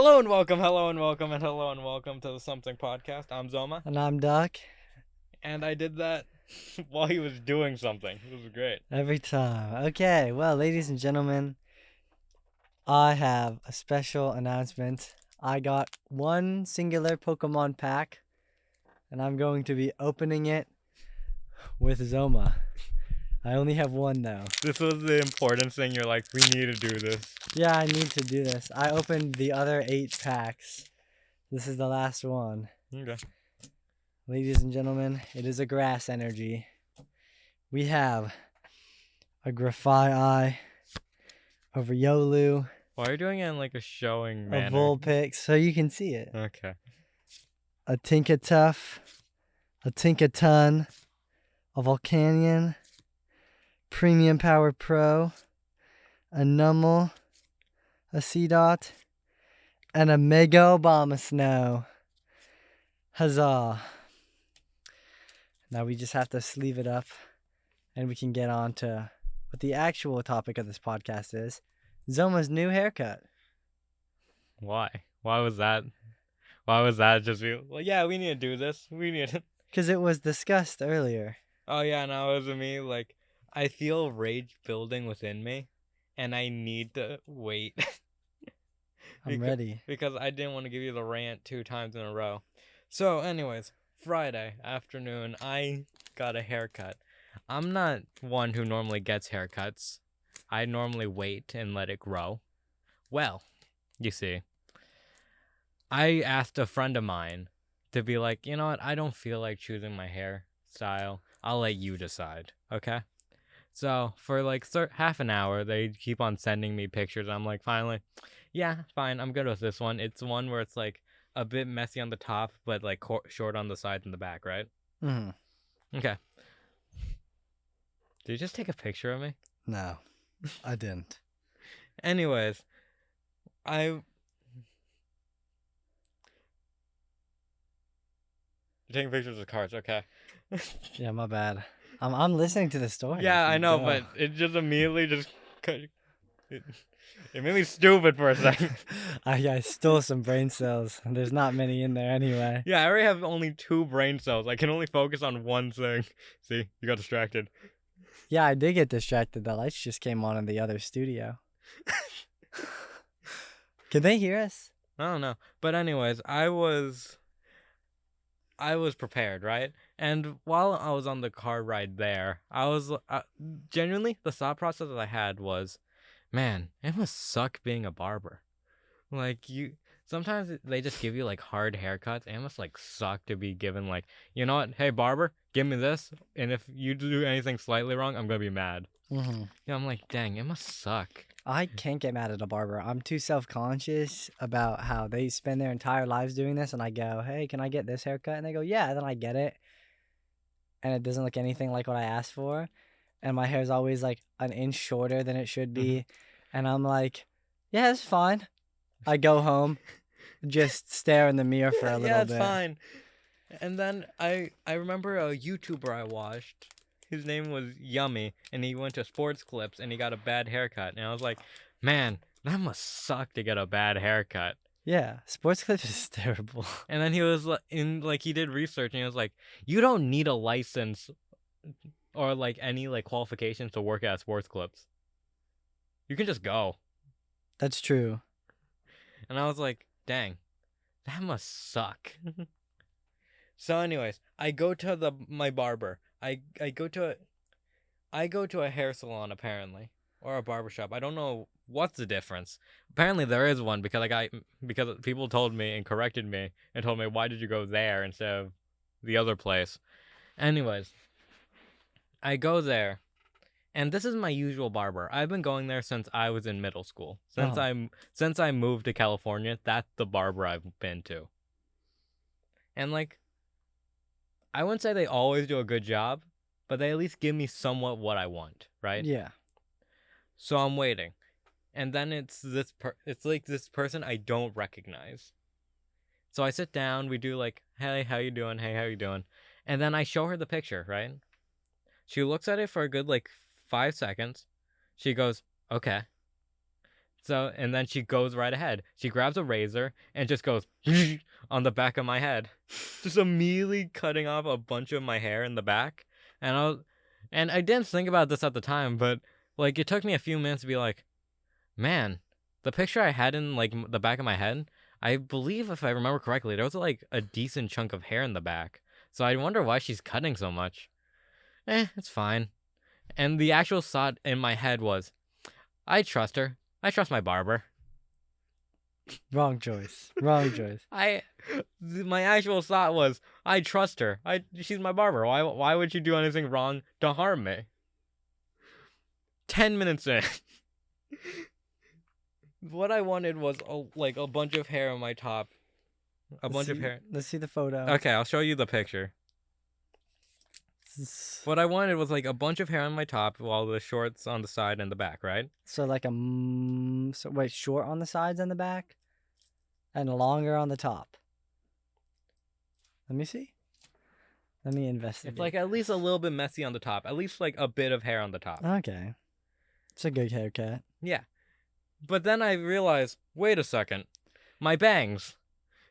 Hello and welcome, hello and welcome, and hello and welcome to the Something Podcast. I'm Zoma, And I'm Duck. and I did that while he was doing something. It was great. Every time. Okay, well, ladies and gentlemen, I have a special announcement. I got one singular Pokemon pack, and I'm going to be opening it with Zoma. I only have one, though. This was the important thing. You're like, we need to do this. Yeah, I need to do this. I opened the other 8 packs. This is the last one. Okay. Ladies and gentlemen, it is a grass energy. We have a Grafai, a Riolu, Why are you doing it in like a showing a manner? Vulpix, so you can see it. Okay. A Tinkatuff, a Tinkaton, a Volcanion, Premium Power Pro, a Numel, a Seedot, and a Mega Obama Snow. Huzzah! Now we just have to sleeve it up, and we can get on to what the actual topic of this podcast is. Zoma's new haircut. Why? Why was that? Why was that just be well, yeah, we need to do this. We need to. Because it was discussed earlier. Oh yeah, now it was me. Like, I feel rage building within me, and I need to wait. I'm ready. Because I didn't want to give you the rant 2 times in a row. So, anyways, Friday afternoon, I got a haircut. I'm not one who normally gets haircuts. I normally wait and let it grow. Well, you see, I asked a friend of mine to be like, you know what, I don't feel like choosing my hairstyle. I'll let you decide, okay? So, for like half an hour, they keep on sending me pictures. I'm like, finally, yeah, fine, I'm good with this one. It's one where it's like a bit messy on the top, but like short on the sides and the back, right? Mm-hmm. Okay. Did you just take a picture of me? No, I didn't. Anyways, You're taking pictures of cars, okay. Yeah, my bad. I'm listening to the story. Yeah, I know, but it just immediately just... It made me stupid for a second. I stole some brain cells. There's not many in there anyway. Yeah, I already have only 2 brain cells. I can only focus on one thing. See, you got distracted. Yeah, I did get distracted. The lights just came on in the other studio. Can they hear us? I don't know. But anyways, I was prepared, right? And while I was on the car ride there, I was genuinely, the thought process that I had was, man, it must suck being a barber. Like, sometimes they just give you like hard haircuts, and it must like suck to be given like, you know what, hey barber, give me this, and if you do anything slightly wrong, I'm gonna be mad. Mm-hmm. Yeah, I'm like, dang, it must suck. I can't get mad at a barber. I'm too self-conscious about how they spend their entire lives doing this, and I go, hey, can I get this haircut? And they go, yeah, and then I get it, and it doesn't look anything like what I asked for, and my hair's always like an inch shorter than it should be, and I'm like, yeah, it's fine. I go home, just stare in the mirror for a little bit. Yeah, it's fine. And then I remember a YouTuber I watched. His name was Yummy, and he went to Sports Clips, and he got a bad haircut. And I was like, man, that must suck to get a bad haircut. Yeah, Sports Clips is terrible. And then he was he did research, and he was like, you don't need a license or like any like qualifications to work at Sports Clips. You can just go. That's true. And I was like, dang, that must suck. So anyways, I go to my barber. I go to a hair salon apparently, or a barbershop. I don't know what's the difference. Apparently there is one because because people told me and corrected me and told me, why did you go there instead of the other place? Anyways, I go there. And this is my usual barber. I've been going there since I was in middle school. Since I moved to California, that's the barber I've been to. And like, I wouldn't say they always do a good job, but they at least give me somewhat what I want, right? Yeah. So I'm waiting. And then it's this person I don't recognize. So I sit down, we do like, hey, how you doing? Hey, how you doing? And then I show her the picture, right? She looks at it for a good like 5 seconds. She goes, okay. So, and then she goes right ahead. She grabs a razor and just goes on the back of my head. Just immediately cutting off a bunch of my hair in the back. And I didn't think about this at the time, but like it took me a few minutes to be like, man, the picture I had in like the back of my head, I believe if I remember correctly, there was like a decent chunk of hair in the back. So I wonder why she's cutting so much. It's fine. And the actual thought in my head was, I trust her. I trust my barber. Wrong choice. Wrong choice. My actual thought was, I trust her. She's my barber. Why would she do anything wrong to harm me? 10 minutes in. What I wanted was a bunch of hair on my top. Bunch of hair. Let's see the photo. Okay, I'll show you the picture. What I wanted was like a bunch of hair on my top while the shorts on the side and the back, right? So like wait, short on the sides and the back and longer on the top. Let me see. Let me investigate. It's like at least a little bit messy on the top. At least like a bit of hair on the top. Okay. It's a good haircut. Yeah. But then I realized, wait a second. My bangs.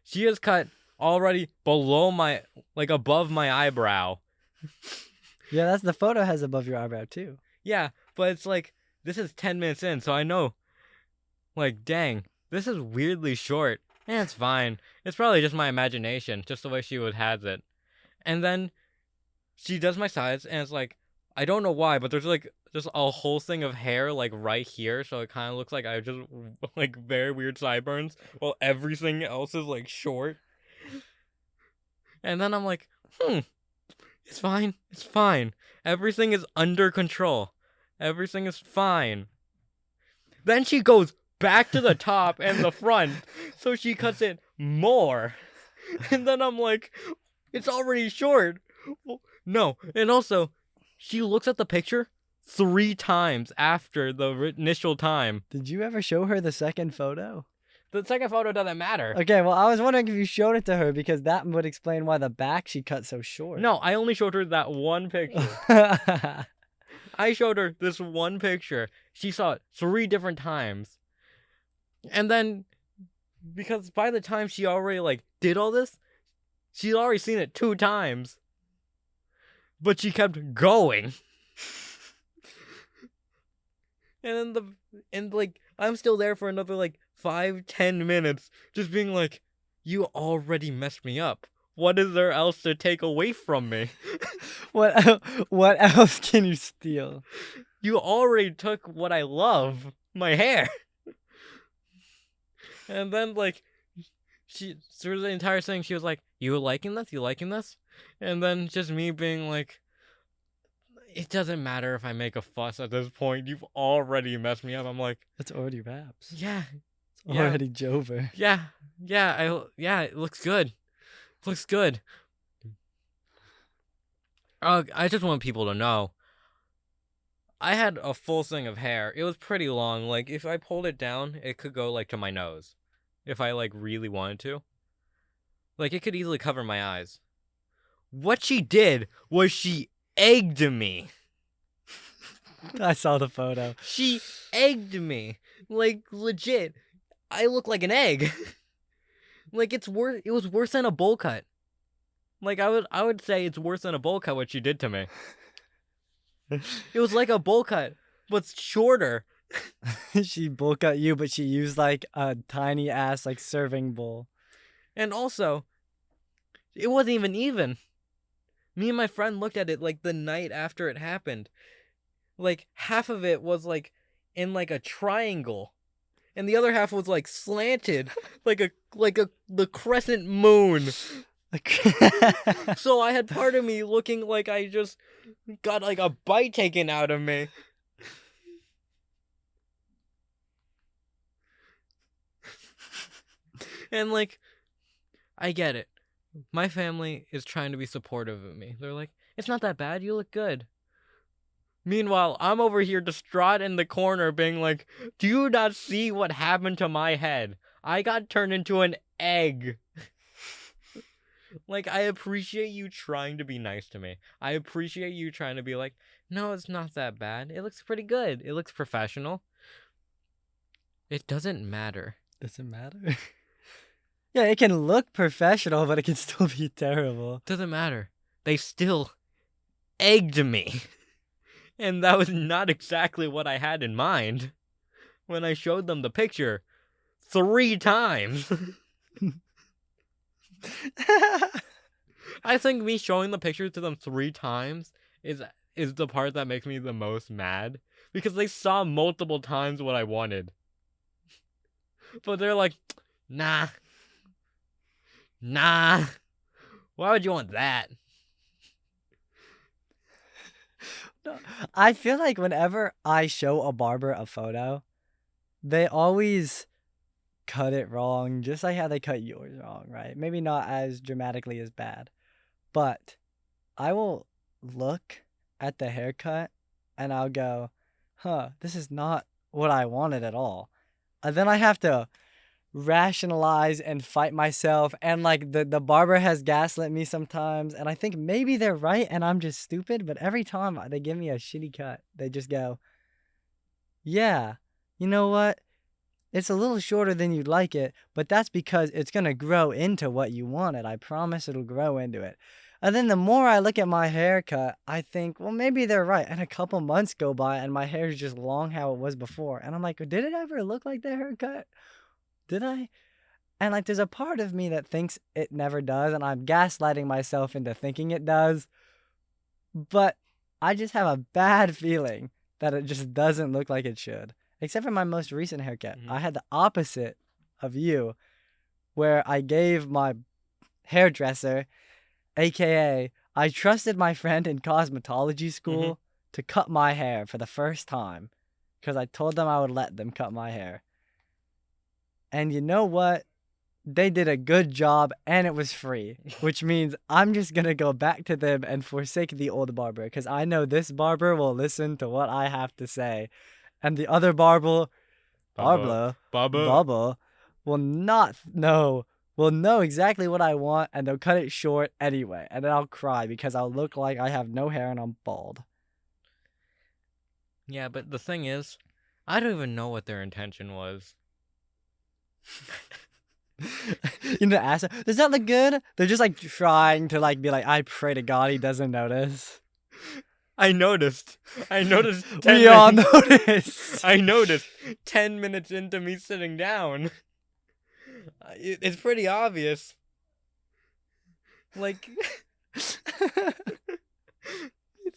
She is cut already below above my eyebrow. Yeah, that's the photo has above your eyebrow too. Yeah, but it's like, this is 10 minutes in, so I know, like, dang, this is weirdly short. It's fine. It's probably just my imagination, just the way she would has it. And then she does my sides, and it's like, I don't know why, but there's like just a whole thing of hair like right here, so it kind of looks like I just like very weird sideburns, while everything else is like short. And then I'm like, it's fine. It's fine. Everything is under control. Everything is fine. Then she goes back to the top and the front, so she cuts it more. And then I'm like, it's already short. Well, no. And also, she looks at the picture 3 times after the initial time. Did you ever show her the second photo? The second photo doesn't matter. Okay, well, I was wondering if you showed it to her because that would explain why the back she cut so short. No, I only showed her that one picture. I showed her this one picture. She saw it 3 different times. And then, because by the time she already, like, did all this, she'd already seen it 2 times. But she kept going. And then I'm still there for another, 5-10 minutes, just being like, you already messed me up. What is there else to take away from me? What else can you steal? You already took what I love, my hair. And then, she, through the entire thing, she was like, you liking this? You liking this? And then just me being like, it doesn't matter if I make a fuss at this point. You've already messed me up. I'm like, It's already wraps. yeah. It's already Jover. Yeah. It looks good. Looks good. I just want people to know. I had a full thing of hair. It was pretty long. Like, if I pulled it down, it could go, to my nose. If I, really wanted to. It could easily cover my eyes. What she did was she egged me. I saw the photo. She egged me. Legit. I look like an egg. It was worse than a bowl cut. I would say it's worse than a bowl cut what she did to me. It was like a bowl cut, but shorter. She bowl cut you, but she used a tiny ass serving bowl. And also, it wasn't even. Me and my friend looked at it the night after it happened. Half of it was in a triangle. And the other half was slanted the crescent moon. So I had part of me looking like I just got a bite taken out of me. And I get it. My family is trying to be supportive of me. They're like, it's not that bad, you look good. Meanwhile, I'm over here distraught in the corner being like, do you not see what happened to my head? I got turned into an egg. I appreciate you trying to be nice to me. I appreciate you trying to be like, no, it's not that bad. It looks pretty good. It looks professional. It doesn't matter. Doesn't matter. Yeah, it can look professional, but it can still be terrible. Doesn't matter. They still egged me. And that was not exactly what I had in mind when I showed them the picture 3 times. I think me showing the picture to them 3 times is the part that makes me the most mad. Because they saw multiple times what I wanted. But they're like, nah. Why would you want that? No, I feel like whenever I show a barber a photo, they always cut it wrong, just like how they cut yours wrong, right? Maybe not as dramatically as bad, but I will look at the haircut and I'll go, this is not what I wanted at all. And then I have to rationalize and fight myself, and like the barber has gaslit me sometimes, and I think maybe they're right and I'm just stupid, but every time they give me a shitty cut, they just go, yeah, you know what, it's a little shorter than you'd like it, but that's because it's gonna grow into what you wanted. I promise it'll grow into it. And then the more I look at my haircut, I think, well, maybe they're right. And a couple months go by and my hair is just long how it was before, and I'm like, did it ever look like the haircut? Did I? And like, there's a part of me that thinks it never does, and I'm gaslighting myself into thinking it does. But I just have a bad feeling that it just doesn't look like it should. Except for my most recent haircut. I had the opposite of you, where I gave my hairdresser, aka I trusted my friend in cosmetology school to cut my hair for the first time, because I told them I would let them cut my hair. And you know what? They did a good job, and it was free, which means I'm just going to go back to them and forsake the old barber, because I know this barber will listen to what I have to say. And the other barber, Barbara, will not know, will know exactly what I want, and they'll cut it short anyway. And then I'll cry because I'll look like I have no hair and I'm bald. Yeah, but the thing is, I don't even know what their intention was. You know, ask, does that look good? They're just like trying to like be like, I pray to God he doesn't notice. I noticed. We all noticed. I noticed 10 minutes into me sitting down. It's pretty obvious. Like,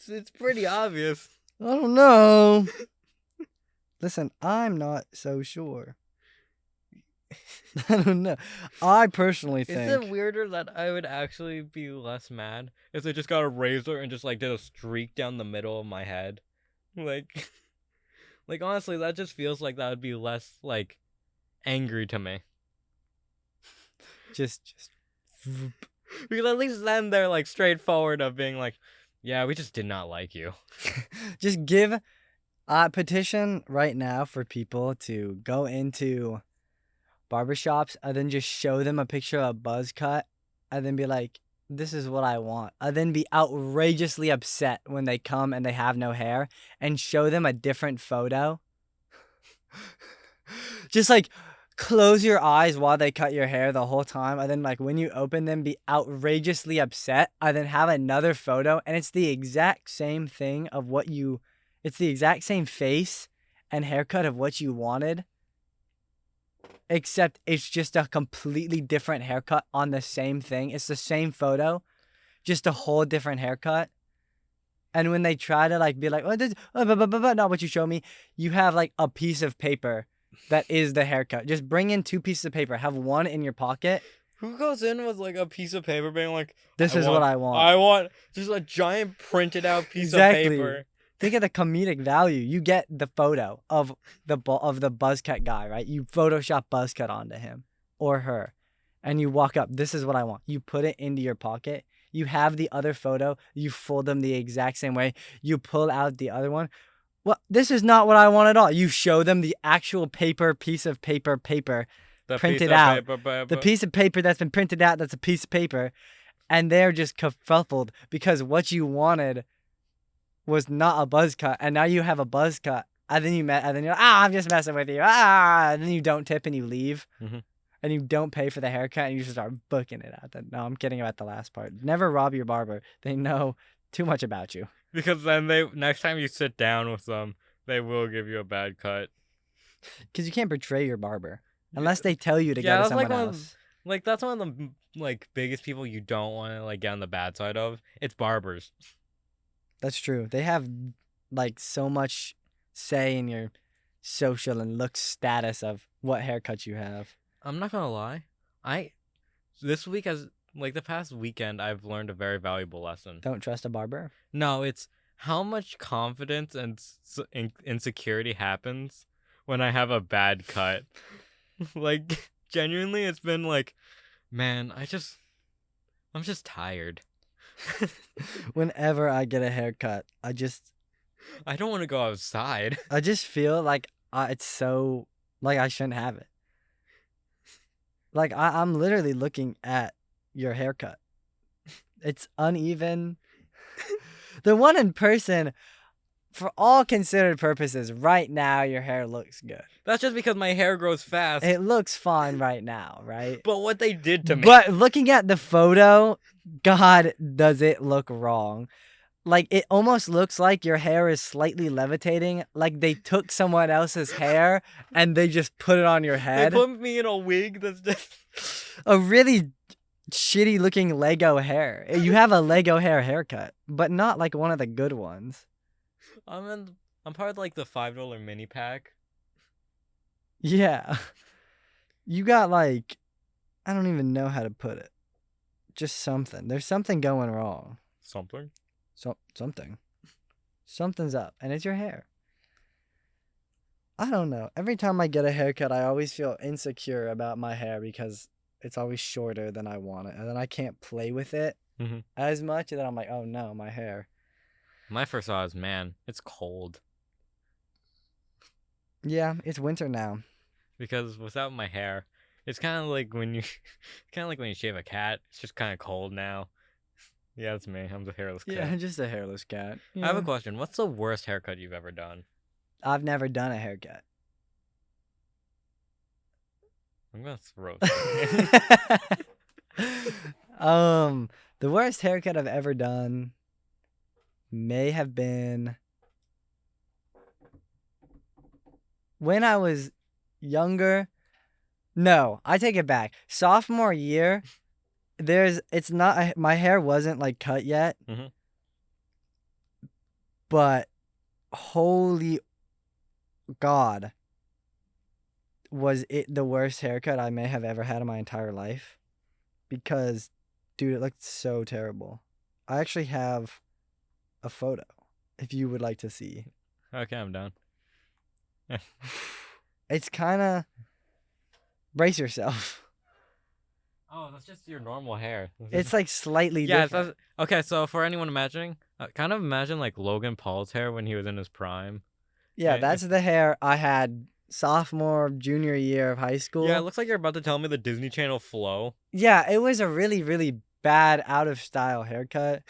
it's pretty obvious. I don't know. Listen, I'm not so sure. I don't know. I personally think... Is it weirder that I would actually be less mad if they just got a razor and just, like, did a streak down the middle of my head? Like, honestly, that just feels like that would be less, like, angry to me. Just... Because at least then they're, like, straightforward of being like, yeah, we just did not like you. Just give a petition right now for people to go into barbershops and then just show them a picture of a buzz cut and then be like, this is what I want. And then be outrageously upset when they come and they have no hair, and show them a different photo. Just like close your eyes while they cut your hair the whole time, and then like when you open them, be outrageously upset, and then have another photo and it's the exact same thing of what you, it's the exact same face and haircut of what you wanted, except it's just a completely different haircut on the same thing. It's the same photo, just a whole different haircut. And when they try to like be like, oh, this, not what you show me, you have like a piece of paper that is the haircut. Just bring in 2 pieces of paper. Have one in your pocket. Who goes in with like a piece of paper being like, this is what I want. I want just a giant printed out piece of paper. Think of the comedic value. You get the photo of the buzz cut guy, right? You Photoshop buzz cut onto him or her, and you walk up. This is what I want. You put it into your pocket. You have the other photo. You fold them the exact same way. You pull out the other one. Well, this is not what I want at all. You show them the actual piece of paper printed out. The piece of paper that's been printed out, that's a piece of paper. And they're just kerfuffled because what you wanted was not a buzz cut, and now you have a buzz cut And then and then you're like, I'm just messing with you. And then you don't tip and you leave. Mhm. And you don't pay for the haircut and you just start booking it out. No, I'm kidding about the last part. Never rob your barber. They know too much about you. Because then next time you sit down with them, they will give you a bad cut. Because you can't betray your barber. Unless they tell you to go to that's someone like else. that's one of the like biggest people you don't want to like get on the bad side of. It's barbers. That's true. They have like so much say in your social and look status of what haircut you have. I'm not gonna lie. This week as like the past weekend, I've learned a very valuable lesson. Don't trust a barber. No, it's how much confidence and insecurity happens when I have a bad cut. Like genuinely, it's been like, man, I'm just tired. Whenever I get a haircut, I don't want to go outside. I just feel like it's so like I shouldn't have it. Like I'm literally looking at your haircut. It's uneven. The one in person, for all considered purposes, right now your hair looks good. That's just because my hair grows fast. It looks fine right now, right? But what they did to me. But looking at the photo, God, does it look wrong. Like, it almost looks like your hair is slightly levitating. Like, they took someone else's hair and they just put it on your head. They put me in a wig that's just... A really shitty looking Lego hair. You have a Lego haircut, but not like one of the good ones. I'm part of like the $5 mini pack. Yeah. You got like, I don't even know how to put it. Just something. There's something going wrong. Something? Something. Something's up, and it's your hair. I don't know. Every time I get a haircut, I always feel insecure about my hair because it's always shorter than I want it, and then I can't play with it as much, and then I'm like, oh no, my hair. My first thought is, man, it's cold. Yeah, it's winter now. Because without my hair, it's kind of like when you shave a cat. It's just kind of cold now. Yeah, that's me. I'm the hairless cat. Yeah, just a hairless cat. Yeah. I have a question. What's the worst haircut you've ever done? I've never done a haircut. I'm gonna throw the worst haircut I've ever done may have been when I was younger. No, I take it back. Sophomore year, my hair wasn't like cut yet. But holy God, was it the worst haircut I may have ever had in my entire life? Because, dude, it looked so terrible. I actually have a photo if you would like to see. Okay, I'm down. It's kind of... Brace yourself. Oh, that's just your normal hair. It's like slightly different. Okay, so for anyone imagining, kind of imagine like Logan Paul's hair when he was in his prime. Yeah, that's the hair I had sophomore, junior year of high school. Yeah, it looks like you're about to tell me the Disney Channel flow. Yeah, it was a really, really bad, out of style haircut.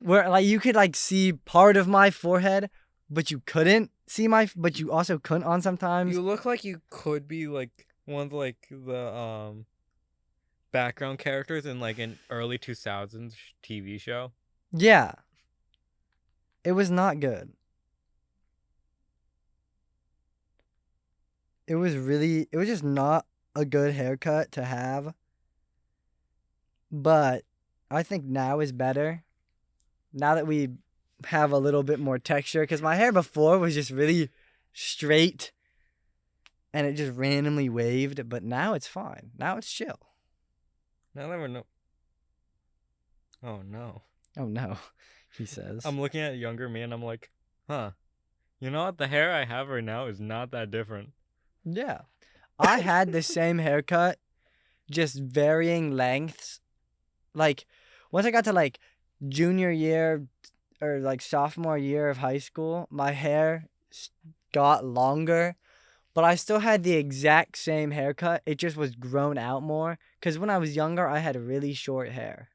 Where like you could like see part of my forehead, but you couldn't see but you also couldn't on sometimes. You look like you could be like one of like the background characters in like an early 2000s TV show. Yeah. It was not good. It was just not a good haircut to have. But I think now is better. Now that we have a little bit more texture. Because my hair before was just really straight. And it just randomly waved. But now it's fine. Now it's chill. Now that we're no... Oh, no. Oh, no, he says. I'm looking at younger me and I'm like, huh. You know what? The hair I have right now is not that different. Yeah. I had the same haircut, just varying lengths. Like, once I got to, like, junior year or, like, sophomore year of high school, my hair got longer. But I still had the exact same haircut. It just was grown out more. Because when I was younger, I had really short hair.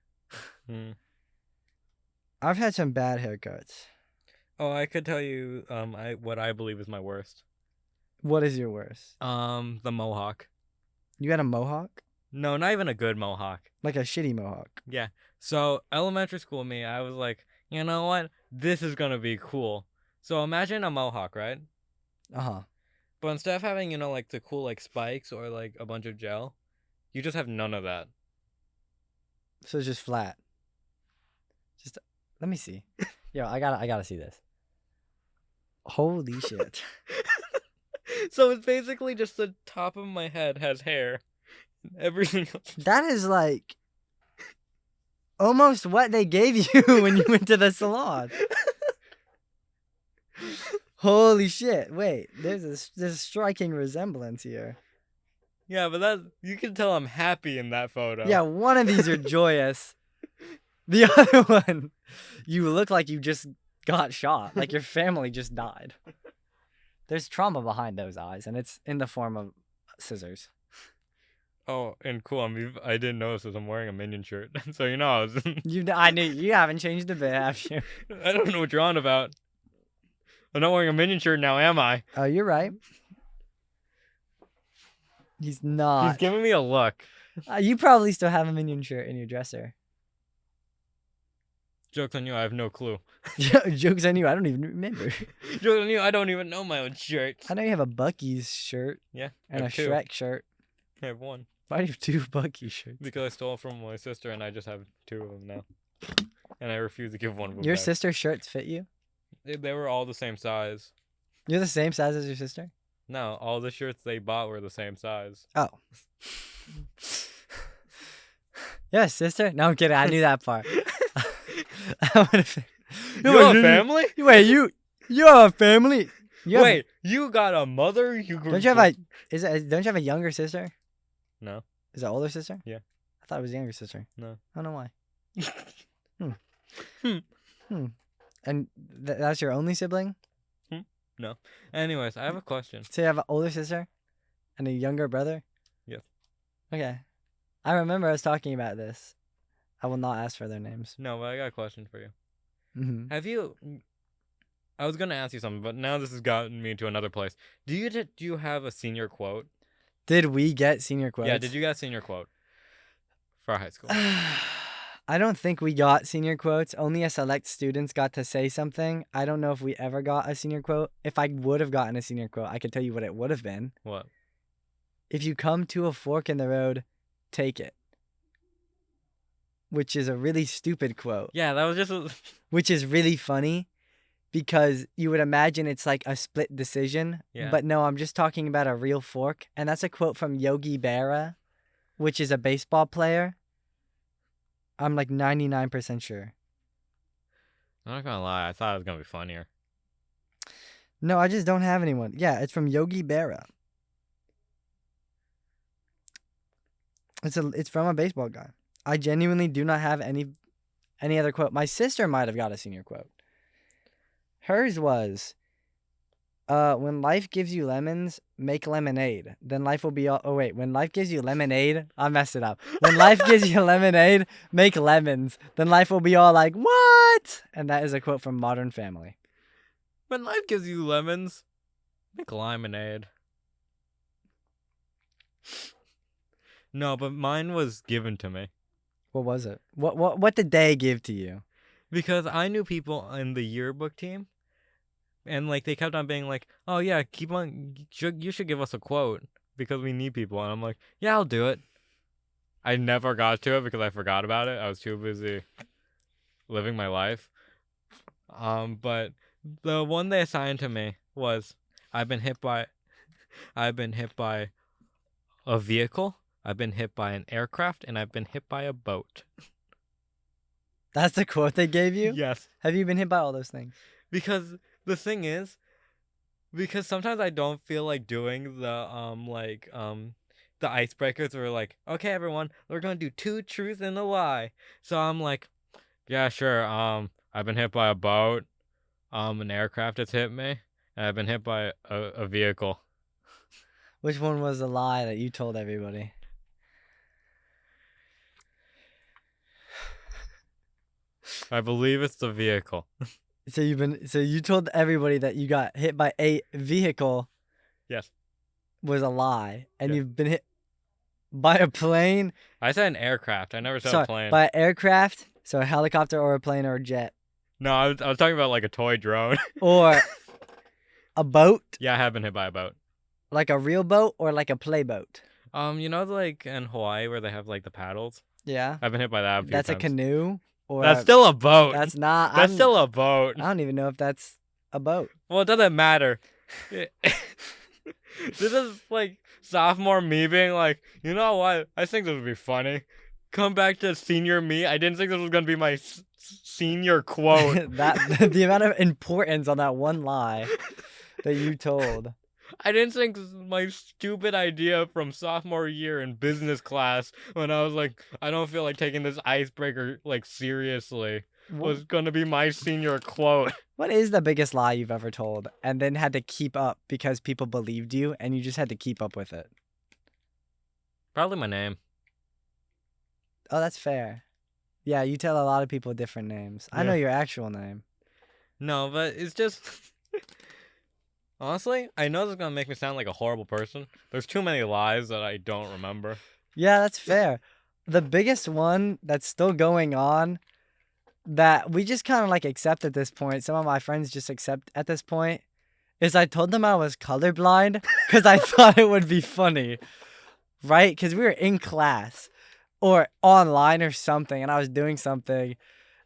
I've had some bad haircuts. Oh, I could tell you what I believe is my worst. What is your worst? The mohawk. You had a mohawk? No, not even a good mohawk. Like a shitty mohawk. Yeah. So elementary school me, I was like, you know what? This is gonna be cool. So imagine a mohawk, right? Uh-huh. But instead of having, like the cool like spikes or like a bunch of gel, you just have none of that. So it's just flat. Just let me see. Yo, I gotta see this. Holy shit. So it's basically just the top of my head has hair. Everything else. That is like almost what they gave you when you went to the salon. Holy shit. Wait, there's a striking resemblance here. Yeah, but you can tell I'm happy in that photo. Yeah, one of these are joyous. The other one, you look like you just got shot. Like your family just died. There's trauma behind those eyes, and it's in the form of scissors. Oh, and cool. I didn't notice this. I'm wearing a Minion shirt, so I was. I knew you haven't changed a bit, have you? I don't know what you're on about. I'm not wearing a Minion shirt now, am I? Oh, you're right. He's not. He's giving me a look. You probably still have a Minion shirt in your dresser. Joke's on you. I have no clue. Joke's on you. I don't even remember. Joke's on you. I don't even know my own shirts. I know you have a Bucky's shirt. Yeah. And a two. Shrek shirt. I have one. Why do you have two Bucky shirts? Because I stole it from my sister, and I just have two of them now. And I refuse to give one of them Your back. sister's shirts fit you? They were all the same size. You're the same size as your sister? No, all the shirts they bought were the same size. Oh. Yeah, sister? No, I'm kidding. I knew that part. You have a family? Wait, you have a family? You got a mother? Don't you have don't you have a younger sister? No. Is that older sister? Yeah. I thought it was a younger sister. No. I don't know why. And that's your only sibling? No. Anyways, I have a question. So you have an older sister and a younger brother? Yes. Okay. I remember us talking about this. I will not ask for their names. No, but I got a question for you. Mm-hmm. Have you... I was going to ask you something, but now this has gotten me to another place. Do you have a senior quote? Did we get senior quotes? Yeah, did you get a senior quote for high school? I don't think we got senior quotes. Only a select students got to say something. I don't know if we ever got a senior quote. If I would have gotten a senior quote, I could tell you what it would have been. What? If you come to a fork in the road, take it. Which is a really stupid quote. Yeah, that was just Which is really funny because you would imagine it's like a split decision. Yeah. But no, I'm just talking about a real fork. And that's a quote from Yogi Berra, which is a baseball player. I'm like 99% sure. I'm not gonna lie, I thought it was gonna be funnier. No, I just don't have anyone. Yeah, it's from Yogi Berra. It's from a baseball guy. I genuinely do not have any other quote. My sister might have got a senior quote. Hers was, when life gives you lemons, make lemonade. Then life will be all... Oh, wait. When life gives you lemonade... I messed it up. When life gives you lemonade, make lemons. Then life will be all like, what? And that is a quote from Modern Family. When life gives you lemons, make lemonade. No, but mine was given to me. What was it? What did they give to you? Because I knew people in the yearbook team, and like they kept on being like, "Oh yeah, keep on. You should give us a quote because we need people." And I'm like, "Yeah, I'll do it." I never got to it because I forgot about it. I was too busy living my life. But the one they assigned to me was, I've been hit by a vehicle. I've been hit by an aircraft, and I've been hit by a boat. That's the quote they gave you? Yes. Have you been hit by all those things? Because the thing is, because sometimes I don't feel like doing the icebreakers where like, okay everyone, we're gonna do 2 truths and a lie. So I'm like, yeah, sure. I've been hit by a boat, an aircraft has hit me, and I've been hit by a vehicle. Which one was the lie that you told everybody? I believe it's the vehicle. So you told everybody that you got hit by a vehicle Yes. was a lie, and Yeah. you've been hit by a plane. I said an aircraft. I never said a Sorry, plane. by an aircraft. So a helicopter or a plane or a jet No, I was talking about like a toy drone. or a boat, Yeah, I have been hit by a boat. like a real boat or like a play boat. You know, like in Hawaii where they have like the paddles. Yeah, I've been hit by that a few that's a times. canoe or That's still a boat. that's not. That's still a boat. I don't even know if that's a boat. Well, it doesn't matter. This is like sophomore me being like, you know what? I think this would be funny. Come back to senior me. I didn't think this was gonna be my senior quote. That the amount of importance on that one lie that you told. I didn't think my stupid idea from sophomore year in business class when I was like, I don't feel like taking this icebreaker like seriously was gonna be my senior quote. What is the biggest lie you've ever told and then had to keep up because people believed you and you just had to keep up with it? Probably my name. Oh, that's fair. Yeah, you tell a lot of people different names. I know Yeah. your actual name. No, but it's just honestly, I know this is gonna make me sound like a horrible person. There's too many lies that I don't remember. Yeah, that's fair. The biggest one that's still going on that we just kind of like accept at this point, some of my friends just accept at this point, is I told them I was colorblind because I thought it would be funny, right? Because we were in class or online or something and I was doing something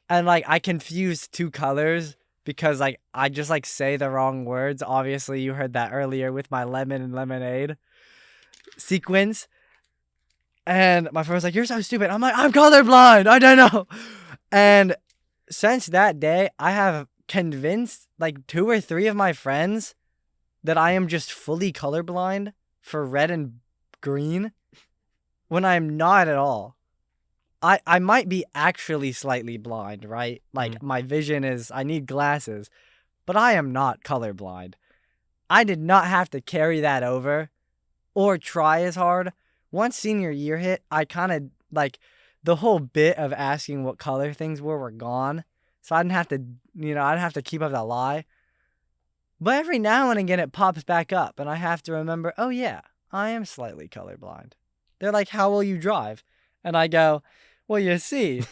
and like I confused two colors because like I just like say the wrong words. Obviously, you heard that earlier with my lemon and lemonade sequence. And my friend was like, "You're so stupid." I'm like, "I'm colorblind. I don't know." And since that day, I have convinced like 2 or 3 of my friends that I am just fully colorblind for red and green when I'm not at all. I might be actually slightly blind, right? Like my vision is, I need glasses, but I am not colorblind. I did not have to carry that over or try as hard. Once senior year hit, I kind of like the whole bit of asking what color things were gone. So I didn't have to, I didn't have to keep up that lie. But every now and again, it pops back up and I have to remember, oh yeah, I am slightly colorblind. They're like, how will you drive? And I go, well, you see,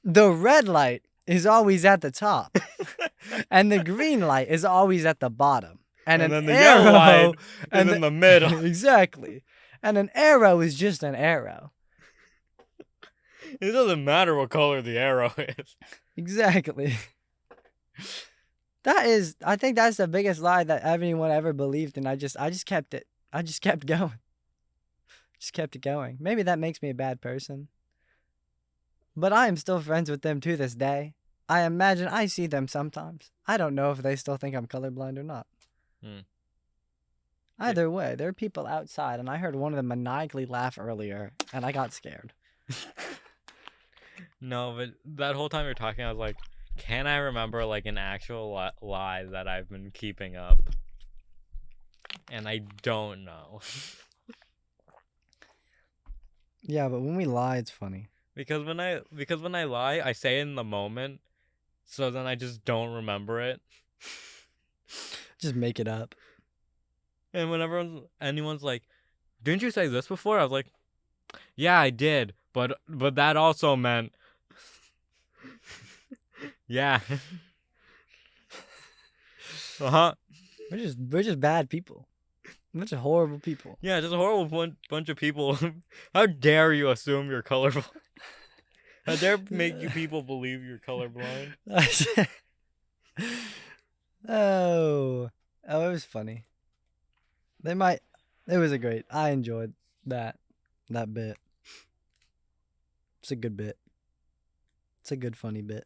the red light is always at the top and the green light is always at the bottom. And then an the yellow light and is in the middle. Exactly. And an arrow is just an arrow. It doesn't matter what color the arrow is. Exactly. I think that's the biggest lie that anyone ever believed, and I just kept it. I just kept going. Just kept it going. Maybe that makes me a bad person. But I am still friends with them to this day. I imagine I see them sometimes. I don't know if they still think I'm colorblind or not. Either way, there are people outside, and I heard one of them maniacally laugh earlier, and I got scared. No, but that whole time you're talking, I was like, can I remember like an actual lie that I've been keeping up? And I don't know. Yeah, but when we lie, it's funny. Because when I lie, I say it in the moment, so then I just don't remember it. Just make it up. And whenever anyone's like, "Didn't you say this before?" I was like, "Yeah, I did, but that also meant." Yeah. Uh-huh. We're just bad people. We're just horrible people. Yeah, just a horrible bunch of people. How dare you assume you're colorblind? How dare make you people believe you're colorblind? Oh, it was funny. It was I enjoyed that bit. It's a good bit. It's a good funny bit.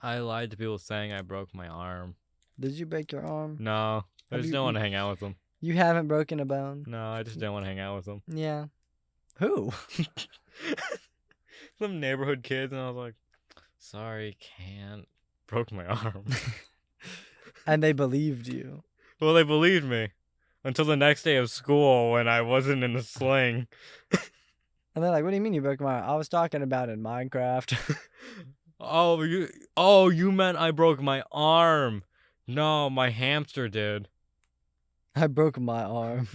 I lied to people saying I broke my arm. Did you break your arm? No, I just didn't want to hang out with them. You haven't broken a bone? No, I just didn't want to hang out with them. Yeah. Who? Some neighborhood kids, and I was like, sorry, can't. Broke my arm. And they believed you. Well, they believed me. Until the next day of school when I wasn't in a sling. And they're like, what do you mean you broke my arm? I was talking about in Minecraft. you meant I broke my arm. No, my hamster did. I broke my arm.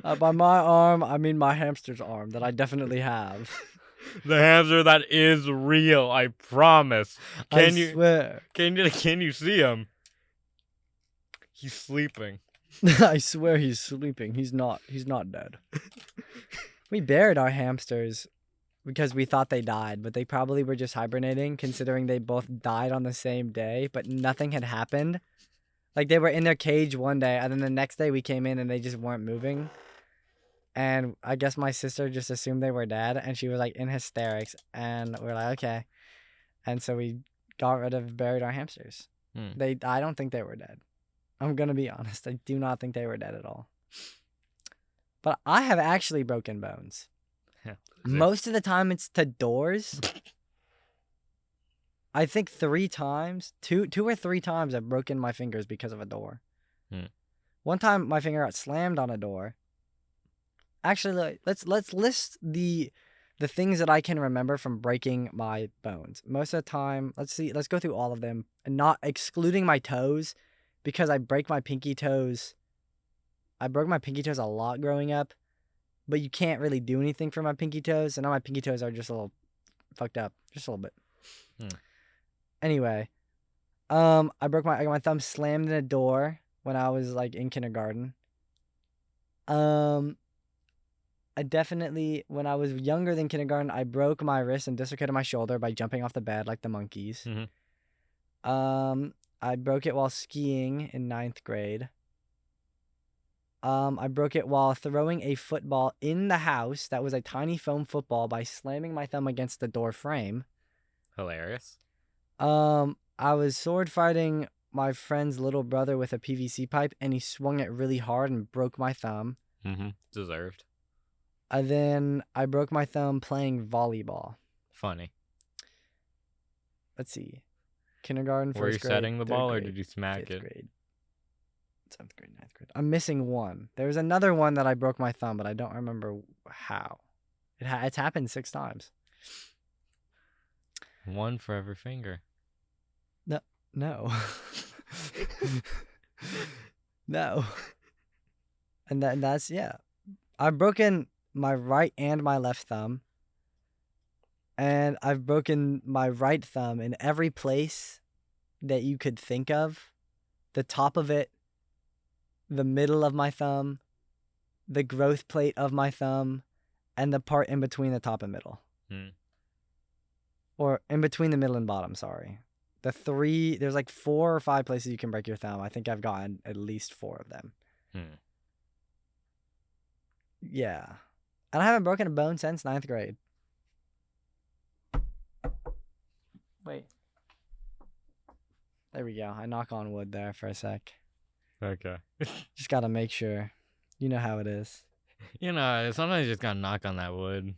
By my arm, I mean my hamster's arm that I definitely have. The hamster that is real, I promise. I swear. Can you see him? He's sleeping. I swear he's sleeping. He's not dead. We buried our hamsters because we thought they died, but they probably were just hibernating, considering they both died on the same day, but nothing had happened. Like, they were in their cage one day, and then the next day we came in and they just weren't moving. And I guess my sister just assumed they were dead, and she was like in hysterics, and we're like, okay. And so we buried our hamsters. I don't think they were dead. I'm gonna be honest. I do not think they were dead at all. But I have actually broken bones. Most of the time it's to doors. I think 3 times, two or 3 times I've broken my fingers because of a door. One time my finger got slammed on a door. Actually, let's list the things that I can remember from breaking my bones. Most of the time, let's go through all of them, and not excluding my toes, because I break my pinky toes. I broke my pinky toes a lot growing up, but you can't really do anything for my pinky toes, so now my pinky toes are just a little fucked up, just a little bit. Anyway, I got my thumb slammed in a door when I was like in kindergarten. I definitely, when I was younger than kindergarten, I broke my wrist and dislocated my shoulder by jumping off the bed like the monkeys. I broke it while skiing in 9th grade. I broke it while throwing a football in the house that was a tiny foam football by slamming my thumb against the door frame. Hilarious. I was sword fighting my friend's little brother with a PVC pipe, and he swung it really hard and broke my thumb. Deserved. And then I broke my thumb playing volleyball. Funny. Let's see. Kindergarten, 1st grade. Were you setting the ball, grade, or did you smack 5th it? Grade, 7th grade, 9th grade. I'm missing one. There was another one that I broke my thumb, but I don't remember how. It's happened 6 times. One for every finger. No. No. And that's, yeah. I've broken my right and my left thumb. And I've broken my right thumb in every place that you could think of. The top of it, the middle of my thumb, the growth plate of my thumb, and the part in between the top and middle. Or in between the middle and bottom, sorry. There's like 4 or 5 places you can break your thumb. I think I've gotten at least 4 of them. Yeah. And I haven't broken a bone since 9th grade. Wait. There we go. I knock on wood there for a sec. Okay. Just gotta make sure. You know how it is. You know, sometimes you just gotta knock on that wood.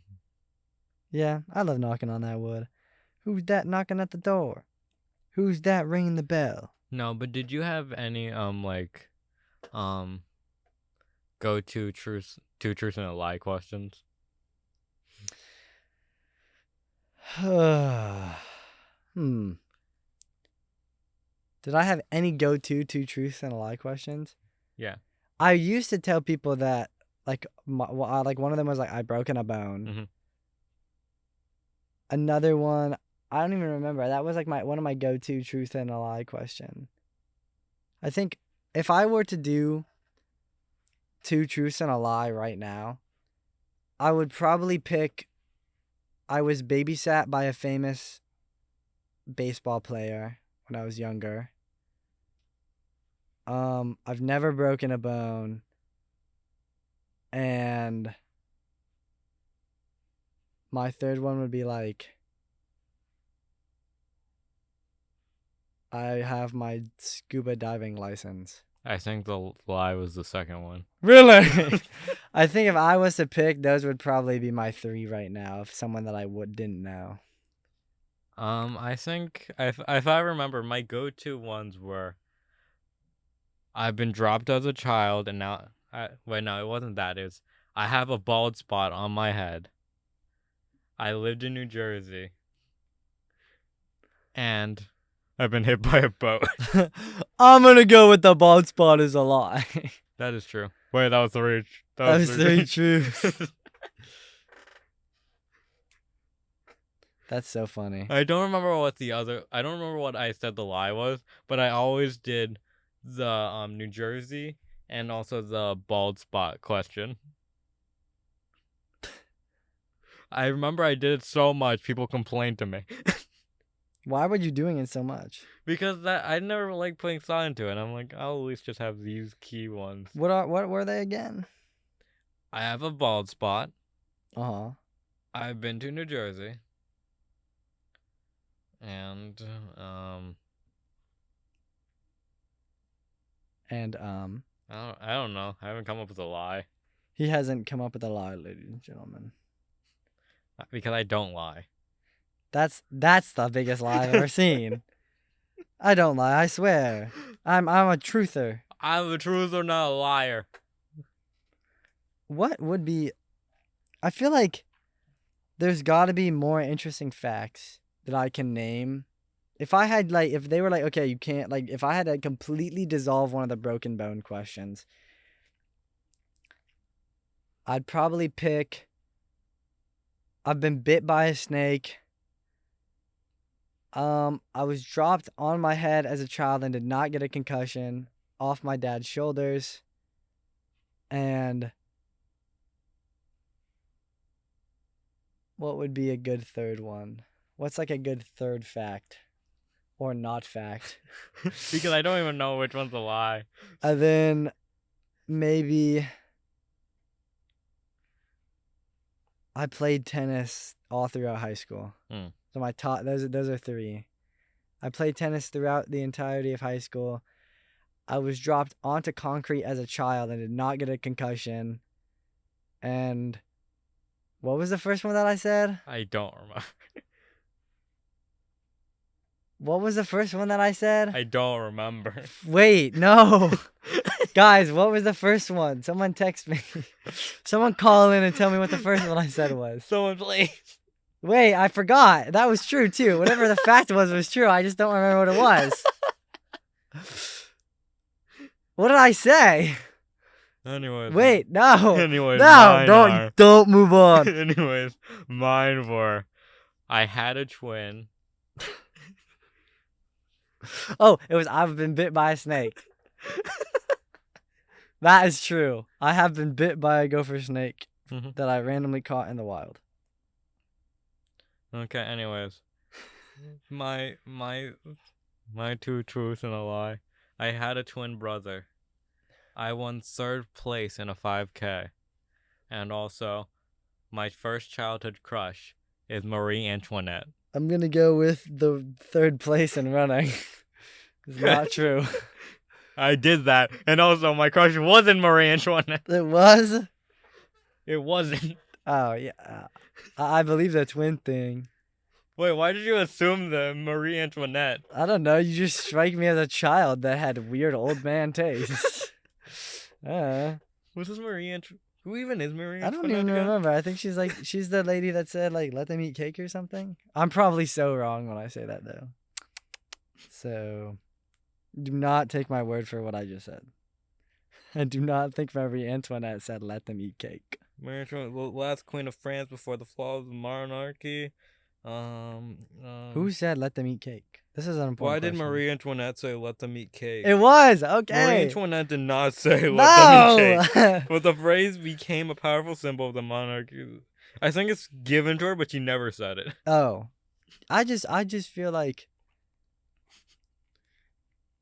Yeah, I love knocking on that wood. Who's that knocking at the door? Who's that ringing the bell? No, but did you have any go-to truths, 2 truths and a lie questions? Did I have any go-to 2 truths and a lie questions? Yeah. I used to tell people that, like one of them was like, I broken a bone. Another one, I don't even remember. That was like one of my go-to truth and a lie question. I think if I were to do 2 truths and a lie right now, I would probably pick I was babysat by a famous baseball player when I was younger. I've never broken a bone. And my third one would be like, I have my scuba diving license. I think the lie was the second one. Really? I think if I was to pick, those would probably be my 3 right now, if someone that I didn't know. I think if I remember, my go-to ones were I've been dropped as a child, and now wait, no, it wasn't that. It was I have a bald spot on my head. I lived in New Jersey. And I've been hit by a boat. I'm gonna go with the bald spot is a lie. That is true. Wait, that was three. That was three truths. That's so funny. I don't remember I don't remember what I said the lie was, but I always did the New Jersey and also the bald spot question. I remember I did it so much, people complained to me. Why were you doing it so much? Because I never liked putting thought into it. I'm like, I'll at least just have these key ones. What were they again? I have a bald spot. Uh-huh. I've been to New Jersey. And I don't know. I haven't come up with a lie. He hasn't come up with a lie, ladies and gentlemen. Because I don't lie. That's the biggest lie I've ever seen. I don't lie, I swear. I'm a truther. I'm a truther, not a liar. What would be... I feel like there's got to be more interesting facts that I can name. If I had, like, if they were like, okay, you can't, like, if I had to completely dissolve one of the broken bone questions, I'd probably pick, I've been bit by a snake. I was dropped on my head as a child and did not get a concussion off my dad's shoulders. And what would be a good third one? What's like a good third fact? Or not fact? Because I don't even know which one's a lie. And then maybe I played tennis all throughout high school. So my top, those are three. I played tennis throughout the entirety of high school. I was dropped onto concrete as a child and did not get a concussion. And what was the first one that I said? I don't remember. What was the first one that I said? I don't remember. Wait, no. Guys, what was the first one? Someone text me. Someone call in and tell me what the first one I said was. Someone please. Wait, I forgot. That was true too. Whatever the fact was true. I just don't remember what it was. What did I say? Anyways. Wait, no. Anyways, no, don't move on. Anyways, mine were, I had a twin. Oh, it was I've been bit by a snake. That is true. I have been bit by a gopher snake that I randomly caught in the wild. Okay, anyways. My two truths and a lie. I had a twin brother. I won 3rd place in a 5K. And also, my first childhood crush is Marie Antoinette. I'm going to go with the 3rd place in running. It's not true. I did that. And also, my crush wasn't Marie Antoinette. It was? It wasn't. Oh, yeah. I believe the twin thing. Wait, why did you assume the Marie Antoinette? I don't know. You just strike me as a child that had weird old man tastes. Was this Marie Antoinette? Who even is Marie Antoinette? I don't even remember. I think she's the lady that said, like, let them eat cake or something. I'm probably so wrong when I say that, though. So, do not take my word for what I just said. I do not think Marie Antoinette said, let them eat cake. Marie Antoinette, the last queen of France before the fall of the monarchy. Who said let them eat cake? This is an important Why question. did Marie Antoinette say let them eat cake? It was! Okay! Marie Antoinette did not say let them eat cake. No! But the phrase became a powerful symbol of the monarchy. I think it's given to her, but she never said it. Oh. I just feel like...